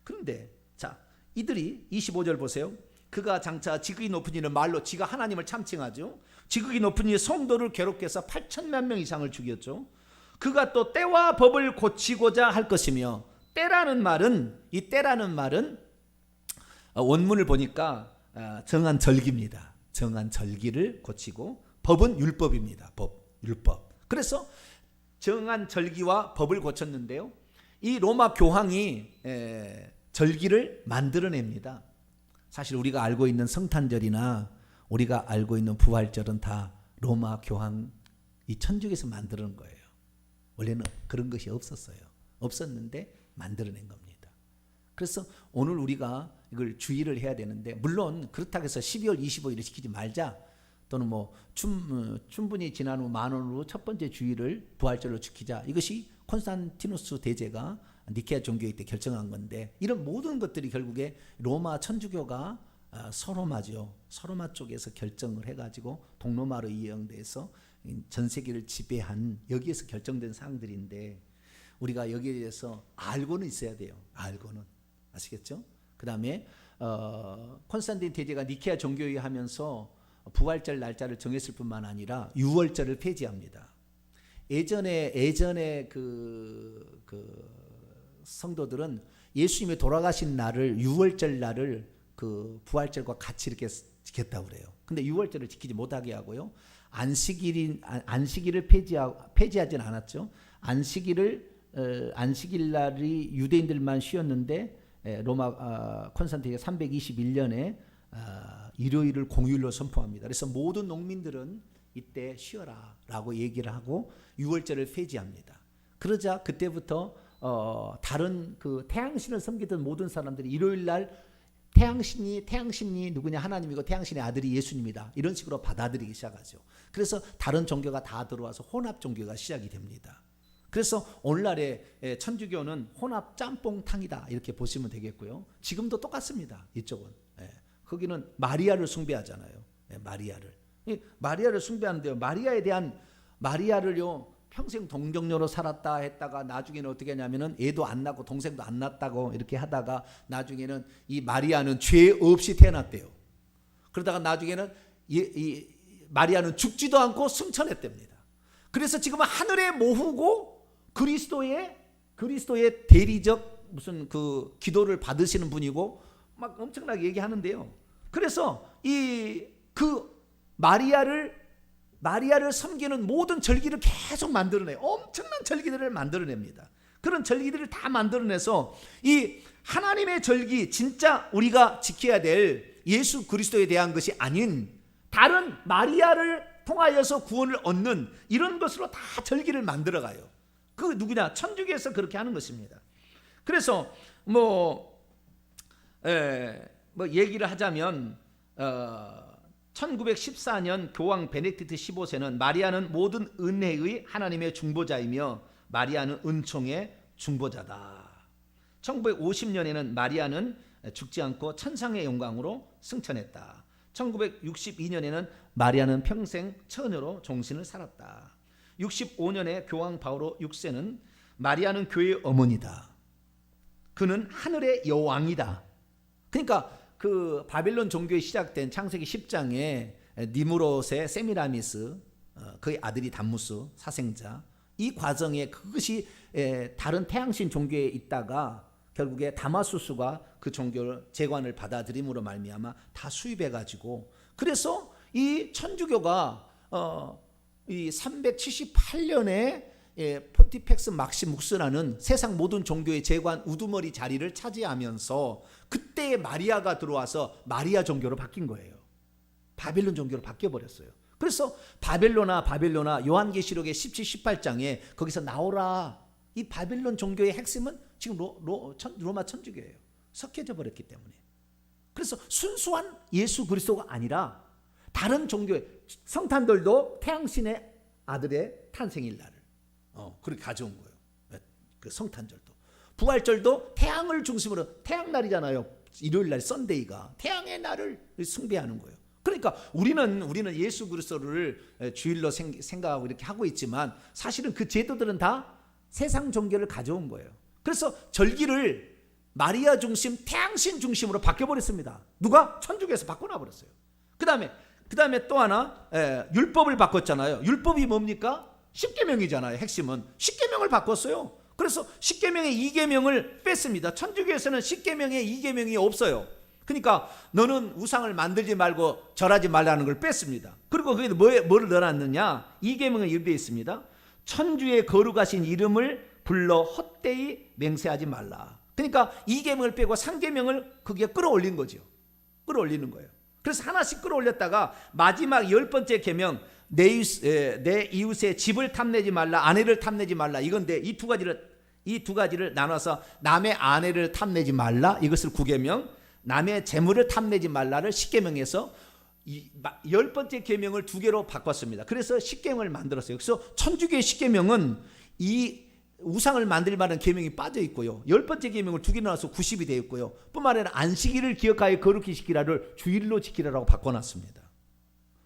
그런데 자 이들이 25절 보세요. 그가 장차 지극히 높은 이는 말로 지가 하나님을 참칭하죠. 지극히 높은 이의 성도를 괴롭게 해서 8천만 명 이상을 죽였죠. 그가 또 때와 법을 고치고자 할 것이며 때라는 말은 이 때라는 말은 원문을 보니까 정한 절기입니다. 정한 절기를 고치고 법은 율법입니다. 율법. 그래서 정한 절기와 법을 고쳤는데요. 이 로마 교황이 절기를 만들어냅니다. 사실 우리가 알고 있는 성탄절이나 우리가 알고 있는 부활절은 다 로마 교황 이 천주교에서 만드는 거예요. 원래는 그런 것이 없었어요. 없었는데 만들어낸 겁니다. 그래서 오늘 우리가 이걸 주의를 해야 되는데 물론 그렇다고 해서 12월 25일을 지키지 말자 또는 뭐 충분히 지난 후 만원으로 첫 번째 주일을 부활절로 지키자 이것이 콘스탄티누스 대제가 니케아 종교회 때 결정한 건데 이런 모든 것들이 결국에 로마 천주교가 서로마죠. 서로마 쪽에서 결정을 해가지고 동로마로 이용돼서 전 세계를 지배한 여기에서 결정된 사항들인데 우리가 여기에 대해서 알고는 있어야 돼요. 알고는 아시겠죠? 그 다음에 콘스탄틴 대제가 니케아 종교회 하면서 부활절 날짜를 정했을 뿐만 아니라 유월절을 폐지합니다. 예전에 그 성도들은 예수님이 돌아가신 날을 유월절 날을 그 부활절과 같이 이렇게 지켰다고 그래요. 근데 유월절을 지키지 못하게 하고요. 안식일을 폐지하진 않았죠. 안식일 날이 유대인들만 쉬었는데 로마 콘스탄티가 321년에 일요일을 공휴일로 선포합니다. 그래서 모든 농민들은 이때 쉬어라라고 얘기를 하고 유월절을 폐지합니다. 그러자 그때부터 다른 그 태양신을 섬기던 모든 사람들이 일요일 날 태양신이 누구냐 하나님이고 태양신의 아들이 예수님이다 이런 식으로 받아들이기 시작하죠. 그래서 다른 종교가 다 들어와서 혼합 종교가 시작이 됩니다. 그래서 오늘날의 천주교는 혼합 짬뽕탕이다 이렇게 보시면 되겠고요. 지금도 똑같습니다. 이쪽은 거기는 마리아를 숭배하잖아요. 마리아를 숭배하는데요. 마리아를요 평생 동정녀로 살았다 했다가 나중에는 어떻게 하냐면은 애도 안 낳고 동생도 안 낳았다고 이렇게 하다가 나중에는 이 마리아는 죄 없이 태어났대요. 그러다가 나중에는 이 마리아는 죽지도 않고 승천했답니다. 그래서 지금은 하늘에 모후고 그리스도의 대리적 무슨 그 기도를 받으시는 분이고 막 엄청나게 얘기하는데요. 그래서 그 마리아를 마리아를 섬기는 모든 절기를 계속 만들어내요. 엄청난 절기들을 만들어냅니다. 그런 절기들을 다 만들어내서 이 하나님의 절기, 진짜 우리가 지켜야 될 예수 그리스도에 대한 것이 아닌 다른 마리아를 통하여서 구원을 얻는 이런 것으로 다 절기를 만들어가요. 그 누구냐? 천주교에서 그렇게 하는 것입니다. 그래서 얘기를 하자면 1914년 교황 베네딕트 15세는 마리아는 모든 은혜의 하나님의 중보자이며 마리아는 은총의 중보자다. 1950년에는 마리아는 죽지 않고 천상의 영광으로 승천했다. 1962년에는 마리아는 평생 처녀로 종신을 살았다. 65년에 교황 바오로 6세는 마리아는 교회의 어머니다. 그는 하늘의 여왕이다. 그러니까 그 바벨론 종교에 시작된 창세기 10장에 니무롯의 세미라미스, 그의 아들이 담무스 사생자, 이 과정에 그것이 다른 태양신 종교에 있다가 결국에 다마수스가 그 종교를 재관을 받아들임으로 말미암아 다 수입해 가지고, 그래서 이 천주교가 이 378년에 포티펙스 막시묵스라는 세상 모든 종교의 재관 우두머리 자리를 차지하면서 그때의 마리아가 들어와서 마리아 종교로 바뀐 거예요. 바벨론 종교로 바뀌어버렸어요. 그래서 바벨로나 요한계시록의 17, 18장에 거기서 나오라, 이 바벨론 종교의 핵심은 지금 로마 천주교예요. 섞여져 버렸기 때문에. 그래서 순수한 예수 그리스도가 아니라 다른 종교의 성탄절도 태양신의 아들의 탄생일 날을 그렇게 가져온 거예요. 그 성탄절도, 부활절도 태양을 중심으로, 태양날이잖아요. 일요일날 썬데이가 태양의 날을 숭배하는 거예요. 그러니까 우리는 예수 그리스도를 주일로 생각하고 이렇게 하고 있지만 사실은 그 제도들은 다 세상 종교를 가져온 거예요. 그래서 절기를 마리아 중심, 태양신 중심으로 바뀌어버렸습니다. 누가? 천주교에서 바꿔놔버렸어요. 그 다음에 또 하나, 율법을 바꿨잖아요. 율법이 뭡니까? 십계명이잖아요. 핵심은 십계명을 바꿨어요. 그래서 십계명의 이계명을 뺐습니다. 천주교에서는 십계명의 이계명이 없어요. 그러니까 너는 우상을 만들지 말고 절하지 말라는 걸 뺐습니다. 그리고 거기에 뭐를 넣어놨느냐? 이계명에 이렇게 되어 있습니다. 천주의 거룩하신 이름을 불러 헛되이 맹세하지 말라. 그러니까 이계명을 빼고 상계명을 거기에 끌어올린 거죠. 끌어올리는 거예요. 그래서 하나씩 끌어올렸다가 마지막 10번째 계명, 내 이웃의 집을 탐내지 말라, 아내를 탐내지 말라. 이건데 이 두 가지를 나눠서 남의 아내를 탐내지 말라, 이것을 9계명, 남의 재물을 탐내지 말라를 10계명에서 10번째 계명을 2개로 바꿨습니다. 그래서 10계명을 만들었어요. 그래서 천주교의 10계명은 이 우상을 만들 만한 계명이 빠져 있고요. 10번째 계명을 2개 나눠서 90이 되어 있고요. 뿐만 아니라 안식일을 기억하여 거룩히 지키라를 주일로 지키라라고 바꿔놨습니다.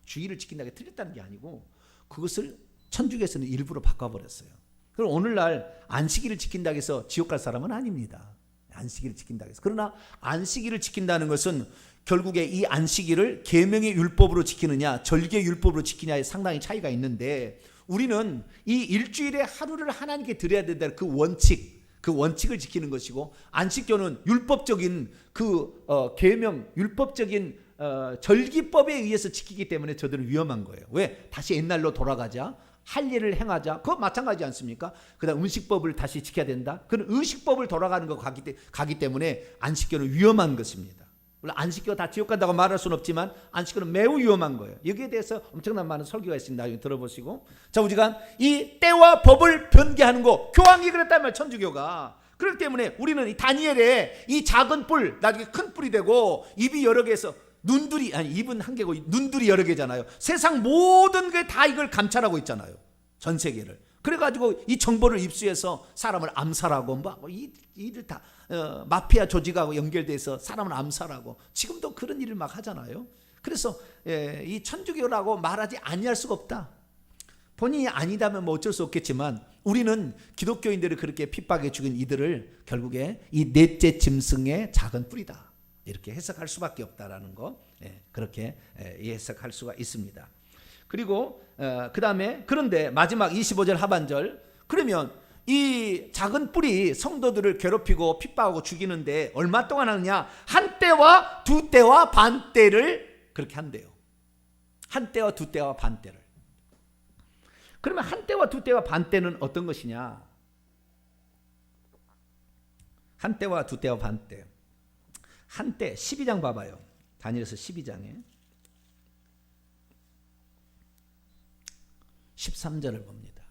주일을 지킨다는 게 틀렸다는 게 아니고 그것을 천주교에서는 일부러 바꿔버렸어요. 그럼 오늘날 안식일을 지킨다고 해서 지옥 갈 사람은 아닙니다. 안식일을 지킨다고 해서. 그러나 안식일을 지킨다는 것은 결국에 이 안식일을 계명의 율법으로 지키느냐 절개의 율법으로 지키냐에 상당히 차이가 있는데, 우리는 이 일주일에 하루를 하나님께 드려야 된다는 그 원칙을 지키는 것이고, 안식교는 율법적인 계명, 율법적인 절기법에 의해서 지키기 때문에 저들은 위험한 거예요. 왜? 다시 옛날로 돌아가자, 할 일을 행하자. 그거 마찬가지지 않습니까? 그다음 음식법을 다시 지켜야 된다. 그런 의식법을 돌아가는 거 가기 때문에 안식교는 위험한 것입니다. 물론 안식교 다 지옥 간다고 말할 수는 없지만 안식교는 매우 위험한 거예요. 여기에 대해서 엄청난 많은 설교가 있습니다. 나중에 들어보시고. 자, 우리가 이 때와 법을 변개하는 거, 교황이 그랬다면 천주교가. 그렇기 때문에 우리는 이 다니엘의 이 작은 뿔 나중에 큰 뿔이 되고 입이 여러 개에서 입은 한 개고 눈들이 여러 개잖아요. 세상 모든 게 다 이걸 감찰하고 있잖아요. 전 세계를. 그래가지고 이 정보를 입수해서 사람을 암살하고 이들 다 마피아 조직하고 연결돼서 사람을 암살하고 지금도 그런 일을 막 하잖아요. 그래서 이 천주교라고 말하지 아니할 수가 없다. 본인이 아니다면 뭐 어쩔 수 없겠지만 우리는 기독교인들을 그렇게 핍박해 죽인 이들을 결국에 이 넷째 짐승의 작은 뿔이다, 이렇게 해석할 수밖에 없다라는 거, 그렇게 해석할 수가 있습니다. 그리고 그 다음에 그런데 마지막 25절 하반절, 그러면 이 작은 뿔이 성도들을 괴롭히고 핍박하고 죽이는데 얼마 동안 하느냐? 한 때와 두 때와 반 때를 그렇게 한대요. 한 때와 두 때와 반 때를. 그러면 한때와 두때와 반때는 어떤 것이냐? 한때와 두때와 반때. 한때 12장 봐봐요. 다니엘서 12장에 13절을 봅니다.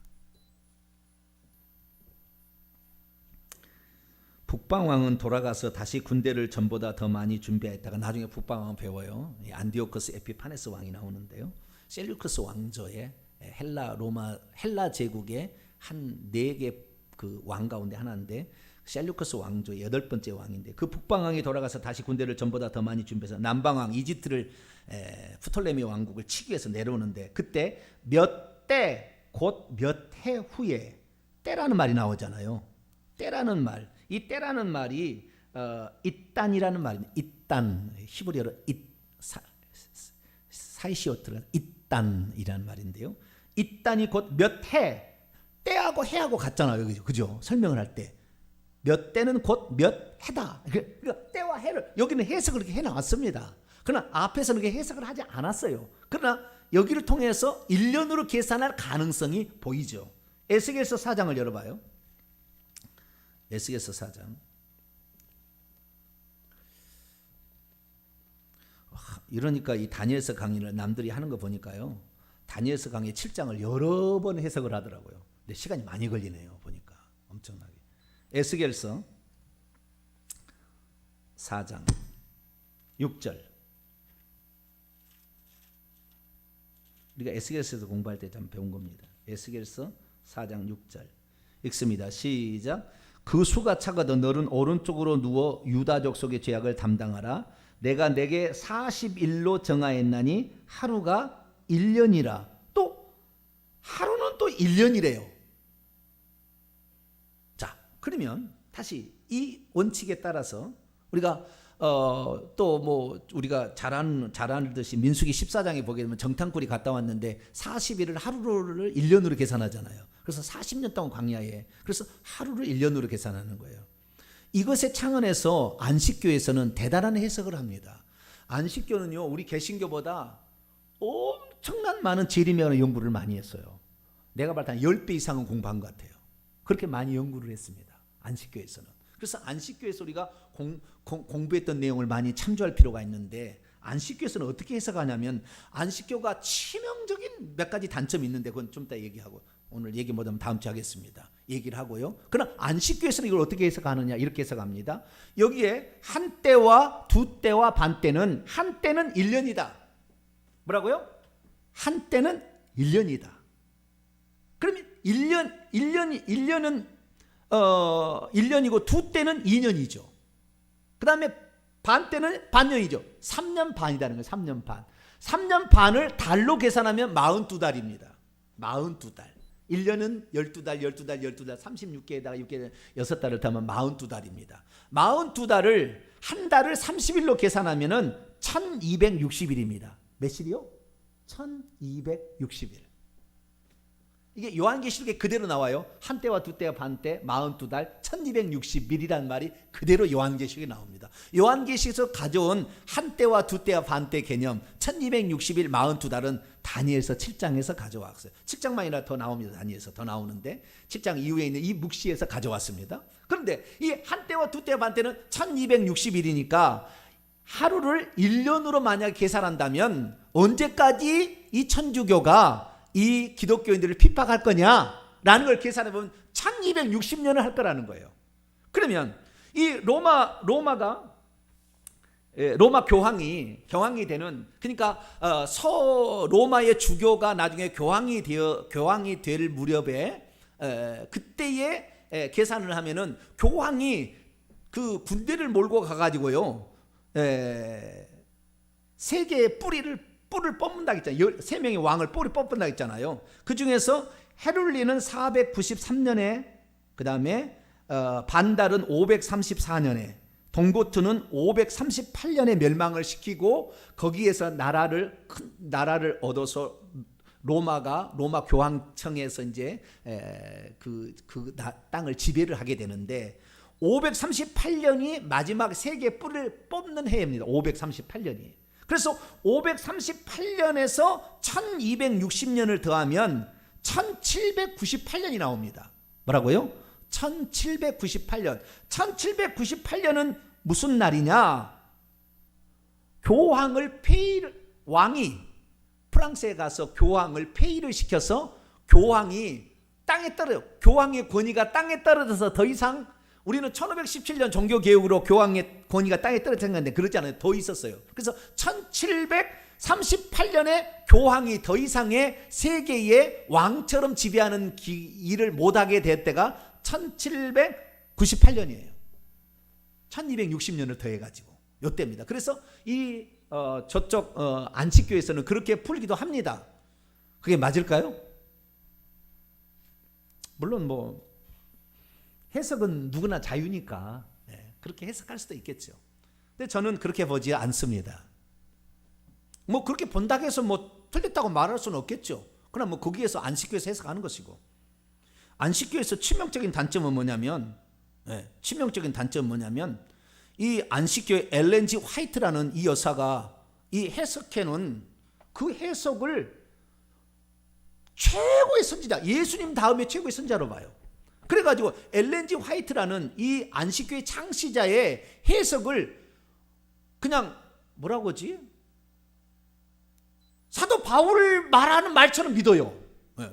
북방왕은 돌아가서 다시 군대를 전보다 더 많이 준비했다가 나중에 북방왕은 배워요. 안디오코스 에피파네스 왕이 나오는데요. 셀류크스 왕조의 헬라 제국의 한 4개 그 왕 가운데 하나인데 셀류크스 왕조의 8번째 왕인데 그 북방왕이 돌아가서 다시 군대를 전보다 더 많이 준비해서 남방왕 이집트를 프톨레미 왕국을 치기 위해서 내려오는데 그때 몇 때 곧 몇 해 후에 때라는 말이 나오잖아요. 때라는 말. 이 때라는 말이 it단이라는 말입니다. it단 히브리어로 사이시오트가 it단이라는 말인데요. it단이 곧 몇 해, 때하고 해하고 같잖아요. 그죠? 설명을 할 때. 몇 때는 곧 몇 해다. 그러니까 때와 해를 여기는 해석을 그렇게 해나왔습니다. 그러나 앞에서는 그렇게 해석을 하지 않았어요. 그러나 여기를 통해서 1년으로 계산할 가능성이 보이죠. 에스겔서 4장을 열어봐요. 에스겔서 4장. 이러니까 이 다니엘서 강의를 남들이 하는 거 보니까요. 다니엘서 강의 7장을 여러 번 해석을 하더라고요. 근데 시간이 많이 걸리네요. 보니까 엄청나게. 에스겔서 4장 6절. 우리가 에스겔서에서 공부할 때 좀 배운 겁니다. 에스겔서 4장 6절. 읽습니다. 시작. 그 수가 차거든 너는 오른쪽으로 누워 유다 족속의 죄악을 담당하라. 내가 내게 40일로 정하였나니 하루가 1년이라. 또 하루는 또 1년이래요. 자, 그러면 다시 이 원칙에 따라서 우리가 또 뭐 우리가 잘 아는 듯이 민수기 14장에 보게 되면 정탐꾼이 갔다 왔는데 40일을 하루를 1년으로 계산하잖아요. 그래서 40년 동안 광야에 그래서 하루를 1년으로 계산하는 거예요. 이것의 창안에서 안식교에서는 대단한 해석을 합니다. 안식교는요 우리 개신교보다 엄청난 많은 재림의 연구를 많이 했어요. 내가 볼 때 한 10배 이상은 공부한 것 같아요. 그렇게 많이 연구를 했습니다. 안식교에서는. 그래서 안식교에서 우리가 공부했던 내용을 많이 참조할 필요가 있는데 안식교에서는 어떻게 해석하냐면 안식교가 치명적인 몇 가지 단점이 있는데 그건 좀 이따 얘기하고 오늘 얘기 못하면 다음 주에 하겠습니다. 얘기를 하고요. 그러나 안식교에서는 이걸 어떻게 해석하느냐 이렇게 해석합니다. 여기에 한 때와 두 때와 반 때는 한 때는 1년이다. 뭐라고요? 한 때는 1년이다. 그러면 1년은 1년이고 두 때는 2년이죠. 그 다음에 반 때는 반년이죠. 3년 반이라는 거예요. 3년 반. 3년 반을 달로 계산하면 42달입니다. 42달. 1년은 12달, 12달, 36개에다가 6개, 6달을 더하면 42달입니다. 42달을 한 달을 30일로 계산하면 1260일입니다. 며칠이요? 1260일. 이게 요한계시록에 그대로 나와요. 한 때와 두 때와 반 때, 42달, 1260일이라는 말이 그대로 요한계시록에 나옵니다. 요한계시록에서 가져온 한 때와 두 때와 반 때 개념, 1260일, 42달은 다니엘서 7장에서 가져왔어요. 7장만이라 더 나옵니다. 다니엘서 더 나오는데 7장 이후에 있는 이 묵시에서 가져왔습니다. 그런데 이 한 때와 두 때와 반 때는 1260일이니까 하루를 1년으로 만약 계산한다면 언제까지 이 천주교가 이 기독교인들을 핍박할 거냐라는 걸 계산해보면 1260년을 할 거라는 거예요. 그러면 이 로마 교황이 되는 그러니까 로마의 주교가 나중에 교황이 될 무렵에 그때에 계산을 하면은 교황이 그 군대를 몰고 가가지고요 세계의 뿔을 뽑는다고 했잖아요. 3명의 왕을 뿔이 뽑는다고 했잖아요. 그 중에서 헤룰리는 493년에 그 다음에 반달은 534년에 동고트는 538년에 멸망을 시키고 거기에서 큰 나라를 얻어서 로마 교황청에서 이제 그 땅을 지배를 하게 되는데 538년이 마지막 세계 뿔을 뽑는 해입니다. 538년이. 그래서 538년에서 1260년을 더하면 1798년이 나옵니다. 뭐라고요? 1798년. 1798년은 무슨 날이냐? 교황을 왕이 프랑스에 가서 교황을 폐위를 시켜서 교황이 땅에 떨어져, 교황의 권위가 땅에 떨어져서 더 이상, 우리는 1517년 종교개혁으로 교황의 권위가 땅에 떨어진 건데 그렇지 않아요. 더 있었어요. 그래서 1738년에 교황이 더 이상의 세계의 왕처럼 지배하는 일을 못하게 될 때가 1798년이에요. 1260년을 더해가지고 요때입니다. 그래서 이 저쪽 안식교에서는 그렇게 풀기도 합니다. 그게 맞을까요? 물론 뭐 해석은 누구나 자유니까 그렇게 해석할 수도 있겠죠. 근데 저는 그렇게 보지 않습니다. 뭐 그렇게 본다고 해서 뭐 틀렸다고 말할 수는 없겠죠. 그러나 뭐 거기에서 안식교에서 해석하는 것이고, 안식교에서 치명적인 단점은 뭐냐면, 치명적인 단점은 뭐냐면 이 안식교의 엘렌 G 화이트라는 이 여사가 이 해석해놓은 그 해석을 최고의 선지자, 예수님 다음에 최고의 선지자로 봐요. 그래가지고 엘렌 G 화이트라는 이 안식교의 창시자의 해석을 그냥 뭐라고 하지? 사도 바울 말하는 말처럼 믿어요.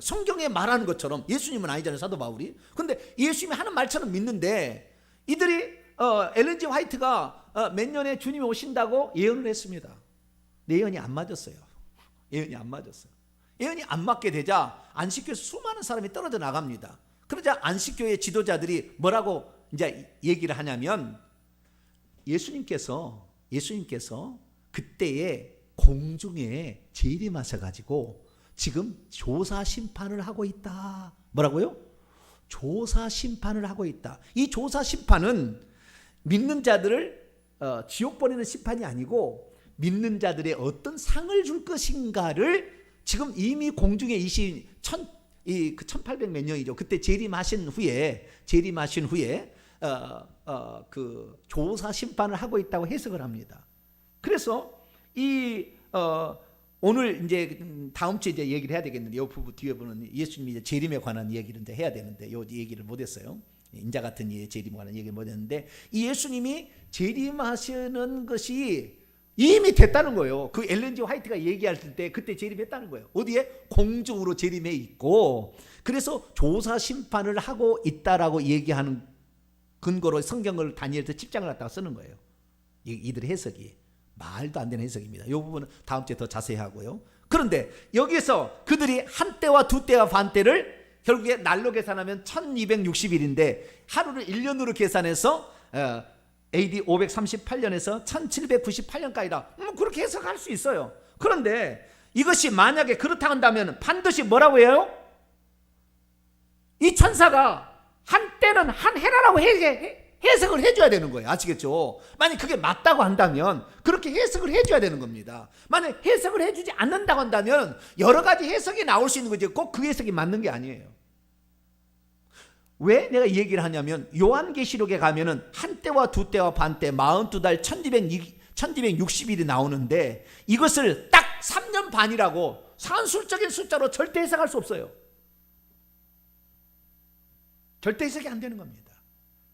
성경에 말하는 것처럼. 예수님은 아니잖아요, 사도 바울이. 근데 예수님이 하는 말처럼 믿는데 이들이 엘렌 G 화이트가 몇 년에 주님이 오신다고 예언을 했습니다. 예언이 안 맞았어요. 예언이 안 맞았어요. 예언이 안 맞게 되자 안식교에서 수많은 사람이 떨어져 나갑니다. 그러자 안식교의 지도자들이 뭐라고 이제 얘기를 하냐면, 예수님께서 그때에 공중에 재림하셔가지고 지금 조사 심판을 하고 있다. 뭐라고요? 조사 심판을 하고 있다. 이 조사 심판은 믿는 자들을 지옥 보내는 심판이 아니고 믿는 자들의 어떤 상을 줄 것인가를 지금 이미 공중에 1800 몇 년이죠. 그때 재림하신 후에 그 조사 심판을 하고 있다고 해석을 합니다. 그래서 오늘 이제 다음 주에 이제 얘기를 해야 되겠는데, 이 부분 뒤에 보는 예수님이 이제 재림에 관한 얘기를 이제 해야 되는데 요 얘기를 못했어요. 인자 같은 이의 재림에 관한 얘기를 못했는데, 이 예수님이 재림하시는 것이 이미 됐다는 거예요. 그 엘렌 G 화이트가 얘기할 때 그때 재림했다는 거예요. 어디에? 공중으로 재림해 있고, 그래서 조사 심판을 하고 있다라고 얘기하는 근거로 성경을 다니엘서 7장을 갖다가 쓰는 거예요. 이들의 해석이 말도 안 되는 해석입니다. 이 부분은 다음 주에 더 자세히 하고요. 그런데 여기에서 그들이 한 때와 두 때와 반 때를 결국에 날로 계산하면 1260일인데 하루를 1년으로 계산해서 AD 538년에서 1798년까지다. 그렇게 해석할 수 있어요. 그런데 이것이 만약에 그렇다 한다면 반드시 뭐라고 해요? 이 천사가 한때는 한 해라라고 해석을 해줘야 되는 거예요. 아시겠죠? 만약 그게 맞다고 한다면 그렇게 해석을 해줘야 되는 겁니다. 만약 해석을 해주지 않는다고 한다면 여러 가지 해석이 나올 수 있는 거지 꼭 그 해석이 맞는 게 아니에요. 왜 내가 이 얘기를 하냐면, 요한계시록에 가면은 한때와 두때와 반때 42달 1260일이 나오는데 이것을 딱 3년 반이라고 산술적인 숫자로 절대 해석할 수 없어요. 절대 해석이 안 되는 겁니다.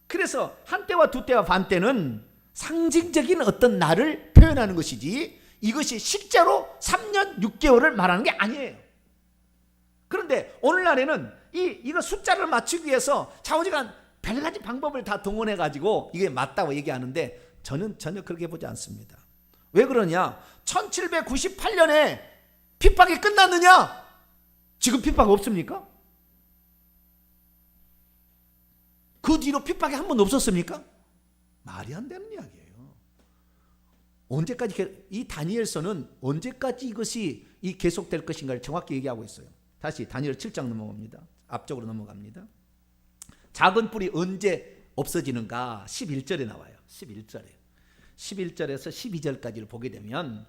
그래서 한때와 두때와 반때는 상징적인 어떤 날을 표현하는 것이지 이것이 실제로 3년 6개월을 말하는 게 아니에요. 그런데 오늘날에는 이거 숫자를 맞추기 위해서 좌우지간 별가지 방법을 다 동원해 가지고 이게 맞다고 얘기하는데 저는 전혀 그렇게 보지 않습니다. 왜 그러냐? 1798년에 핍박이 끝났느냐? 지금 핍박 없습니까? 그 뒤로 핍박이 한 번 없었습니까? 말이 안 되는 이야기예요. 언제까지 이 다니엘서는 언제까지 이것이 계속될 것인가를 정확히 얘기하고 있어요. 다시 다니엘 7장 넘어갑니다. 앞쪽으로 넘어갑니다. 작은 뿔이 언제 없어지는가? 11절에 나와요. 11절에서 12절까지를 보게 되면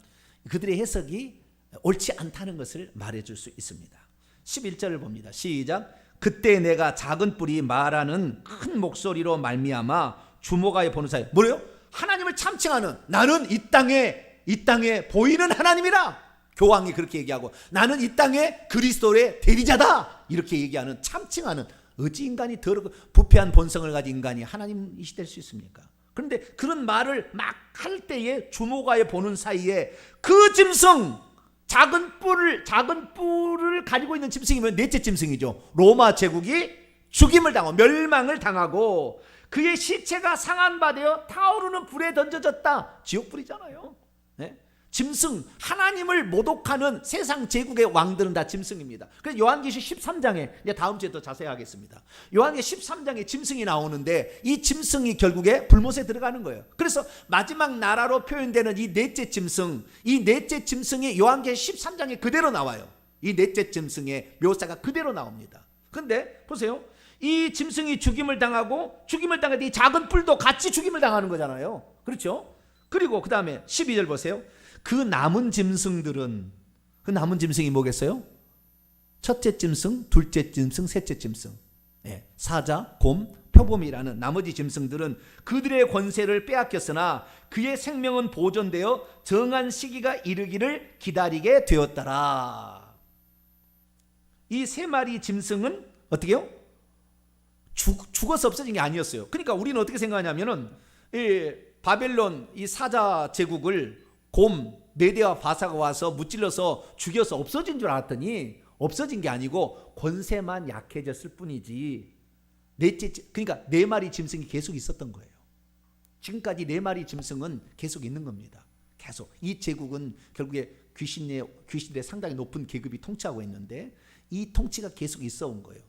그들의 해석이 옳지 않다는 것을 말해줄 수 있습니다. 11절을 봅니다. 시작. 그때 내가 작은 뿔이 말하는 큰 목소리로 말미암아 주목하여 보는 사이. 뭐래요? 하나님을 참칭하는, 나는 이 땅에 보이는 하나님이라. 교황이 그렇게 얘기하고 나는 이 땅의 그리스도의 대리자다 이렇게 얘기하는 참칭하는 어찌 인간이 더럽고 부패한 본성을 가진 인간이 하나님이 될 수 있습니까? 그런데 그런 말을 막 할 때에 주목하여 보는 사이에 그 짐승 작은 뿔을 가지고 있는 짐승이면 넷째 짐승이죠. 로마 제국이 죽임을 당하고 멸망을 당하고 그의 시체가 상한 바 되어 타오르는 불에 던져졌다. 지옥불이잖아요. 네? 짐승, 하나님을 모독하는 세상 제국의 왕들은 다 짐승입니다. 그래서 요한계시 13장에 이제 다음 주에 더 자세히 하겠습니다. 요한계시 13장에 짐승이 나오는데 이 짐승이 결국에 불못에 들어가는 거예요. 그래서 마지막 나라로 표현되는 이 넷째 짐승, 이 넷째 짐승이 요한계시 13장에 그대로 나와요. 이 넷째 짐승의 묘사가 그대로 나옵니다. 근데 보세요. 이 짐승이 죽임을 당하고 죽임을 당할 때 이 작은 뿔도 같이 죽임을 당하는 거잖아요. 그렇죠? 그리고 그 다음에 12절 보세요. 그 남은 짐승들은 그 남은 짐승이 뭐겠어요? 첫째 짐승, 둘째 짐승, 셋째 짐승, 사자, 곰, 표범이라는 나머지 짐승들은 그들의 권세를 빼앗겼으나 그의 생명은 보존되어 정한 시기가 이르기를 기다리게 되었더라. 이 세 마리 짐승은 어떻게 해요? 죽어서 없어진 게 아니었어요. 그러니까 우리는 어떻게 생각하냐면은 이 바벨론 이 사자 제국을 곰, 메대와 바사가 와서 무찔러서 죽여서 없어진 줄 알았더니 없어진 게 아니고 권세만 약해졌을 뿐이지. 그러니까 네 마리 짐승이 계속 있었던 거예요. 지금까지 네 마리 짐승은 계속 있는 겁니다. 계속 이 제국은 결국에 귀신들의 상당히 높은 계급이 통치하고 있는데 이 통치가 계속 있어 온 거예요.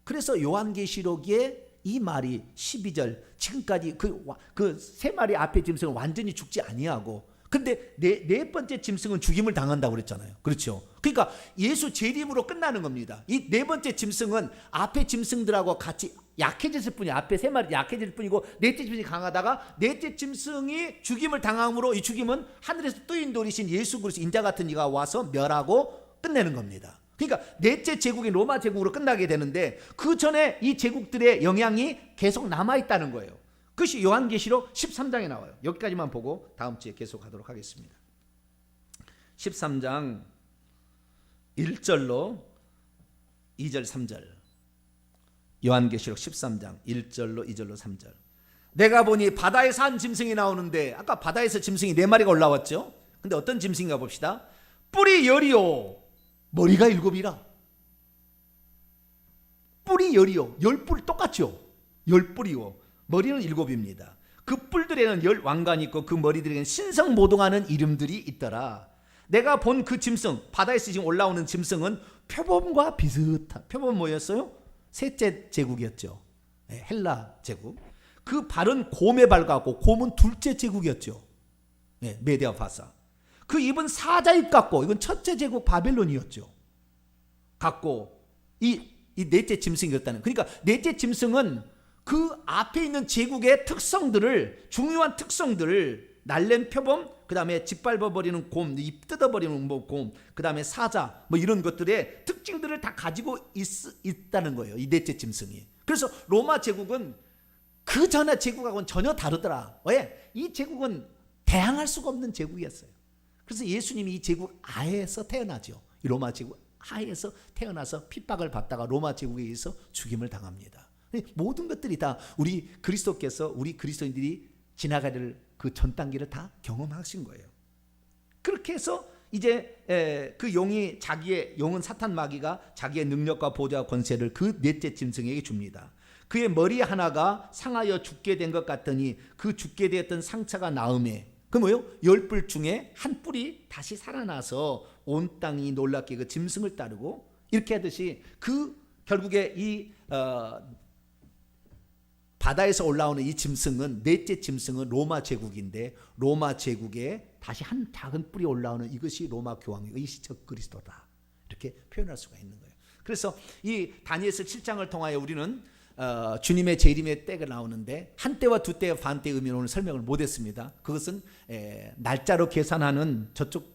그래서 요한계시록에 이 말이 12절 지금까지 그 세 마리 앞에 짐승은 완전히 죽지 아니하고 근데 네 번째 짐승은 죽임을 당한다고 그랬잖아요. 그렇죠? 그러니까 예수 재림으로 끝나는 겁니다. 이 네 번째 짐승은 앞에 짐승들하고 같이 약해졌을 뿐이에요. 앞에 세 마리 약해질 뿐이고 넷째 짐승이 강하다가 넷째 짐승이 죽임을 당함으로 이 죽임은 하늘에서 뜨인 돌이신 예수 그리스도 인자 같은 이가 와서 멸하고 끝내는 겁니다. 그러니까 넷째 제국이 로마 제국으로 끝나게 되는데 그 전에 이 제국들의 영향이 계속 남아있다는 거예요. 그것이 요한계시록 13장에 나와요. 여기까지만 보고 다음 주에 계속하도록 하겠습니다. 13장 1절로 2절 3절 요한계시록 13장 1절로 2절로 3절 내가 보니 바다에서 한 짐승이 나오는데 아까 바다에서 짐승이 4마리가 올라왔죠. 근데 어떤 짐승인가 봅시다. 뿔이 10이요 머리가 7이라. 뿔이 10이요 10뿔 똑같죠. 10뿔이요 머리는 7입니다. 그 뿔들에는 10왕관이 있고 그 머리들에는 신성모동하는 이름들이 있더라. 내가 본 그 짐승 바다에서 지금 올라오는 짐승은 표범과 비슷한 표범 뭐였어요? 셋째 제국이었죠. 헬라 제국. 그 발은 곰의 발 같고 곰은 둘째 제국이었죠. 메대와 바사. 그 입은 사자 입 같고 이건 첫째 제국 바벨론이었죠. 같고 이 넷째 짐승이었다는. 그러니까 넷째 짐승은 그 앞에 있는 제국의 특성들을 중요한 특성들을 날랜 표범 그 다음에 짓밟아버리는 곰 입 뜯어버리는 곰 그 다음에 사자 뭐 이런 것들의 특징들을 다 가지고 있다는 거예요. 이 넷째 짐승이. 그래서 로마 제국은 그 전에 제국하고는 전혀 다르더라. 왜? 이 제국은 대항할 수가 없는 제국이었어요. 그래서 예수님이 이 제국 하에서 태어나죠. 이 로마 제국 하에서 태어나서 핍박을 받다가 로마 제국에 의해서 죽임을 당합니다. 모든 것들이 다 우리 그리스도께서 우리 그리스도인들이 지나가야 될 그 전 단계를 다 경험하신 거예요. 그렇게 해서 이제 그 용이 자기의 용은 사탄 마귀가 자기의 능력과 보좌와 권세를 그 넷째 짐승에게 줍니다. 그의 머리 하나가 상하여 죽게 된 것 같더니 그 죽게 되었던 상처가 나음에 그 뭐요? 10뿔 중에 한 뿔이 다시 살아나서 온 땅이 놀랍게 그 짐승을 따르고 이렇게 하듯이 그 결국에 이 바다에서 올라오는 이 짐승은 넷째 짐승은 로마 제국인데 로마 제국에 다시 한 작은 뿔이 올라오는 이것이 로마 교황이고 이것이 적 그리스도다. 이렇게 표현할 수가 있는 거예요. 그래서 이 다니엘서 7장을 통하여 우리는 주님의 재림의 때가 나오는데 한 때와 두 때와 반 때의 의미는 오늘 설명을 못했습니다. 그것은 날짜로 계산하는 저쪽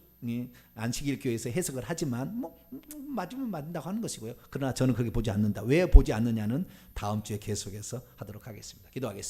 안식일 교회에서 해석을 하지만 뭐 맞으면 맞는다고 하는 것이고요. 그러나 저는 그렇게 보지 않는다. 왜 보지 않느냐는 다음 주에 계속해서 하도록 하겠습니다. 기도하겠습니다.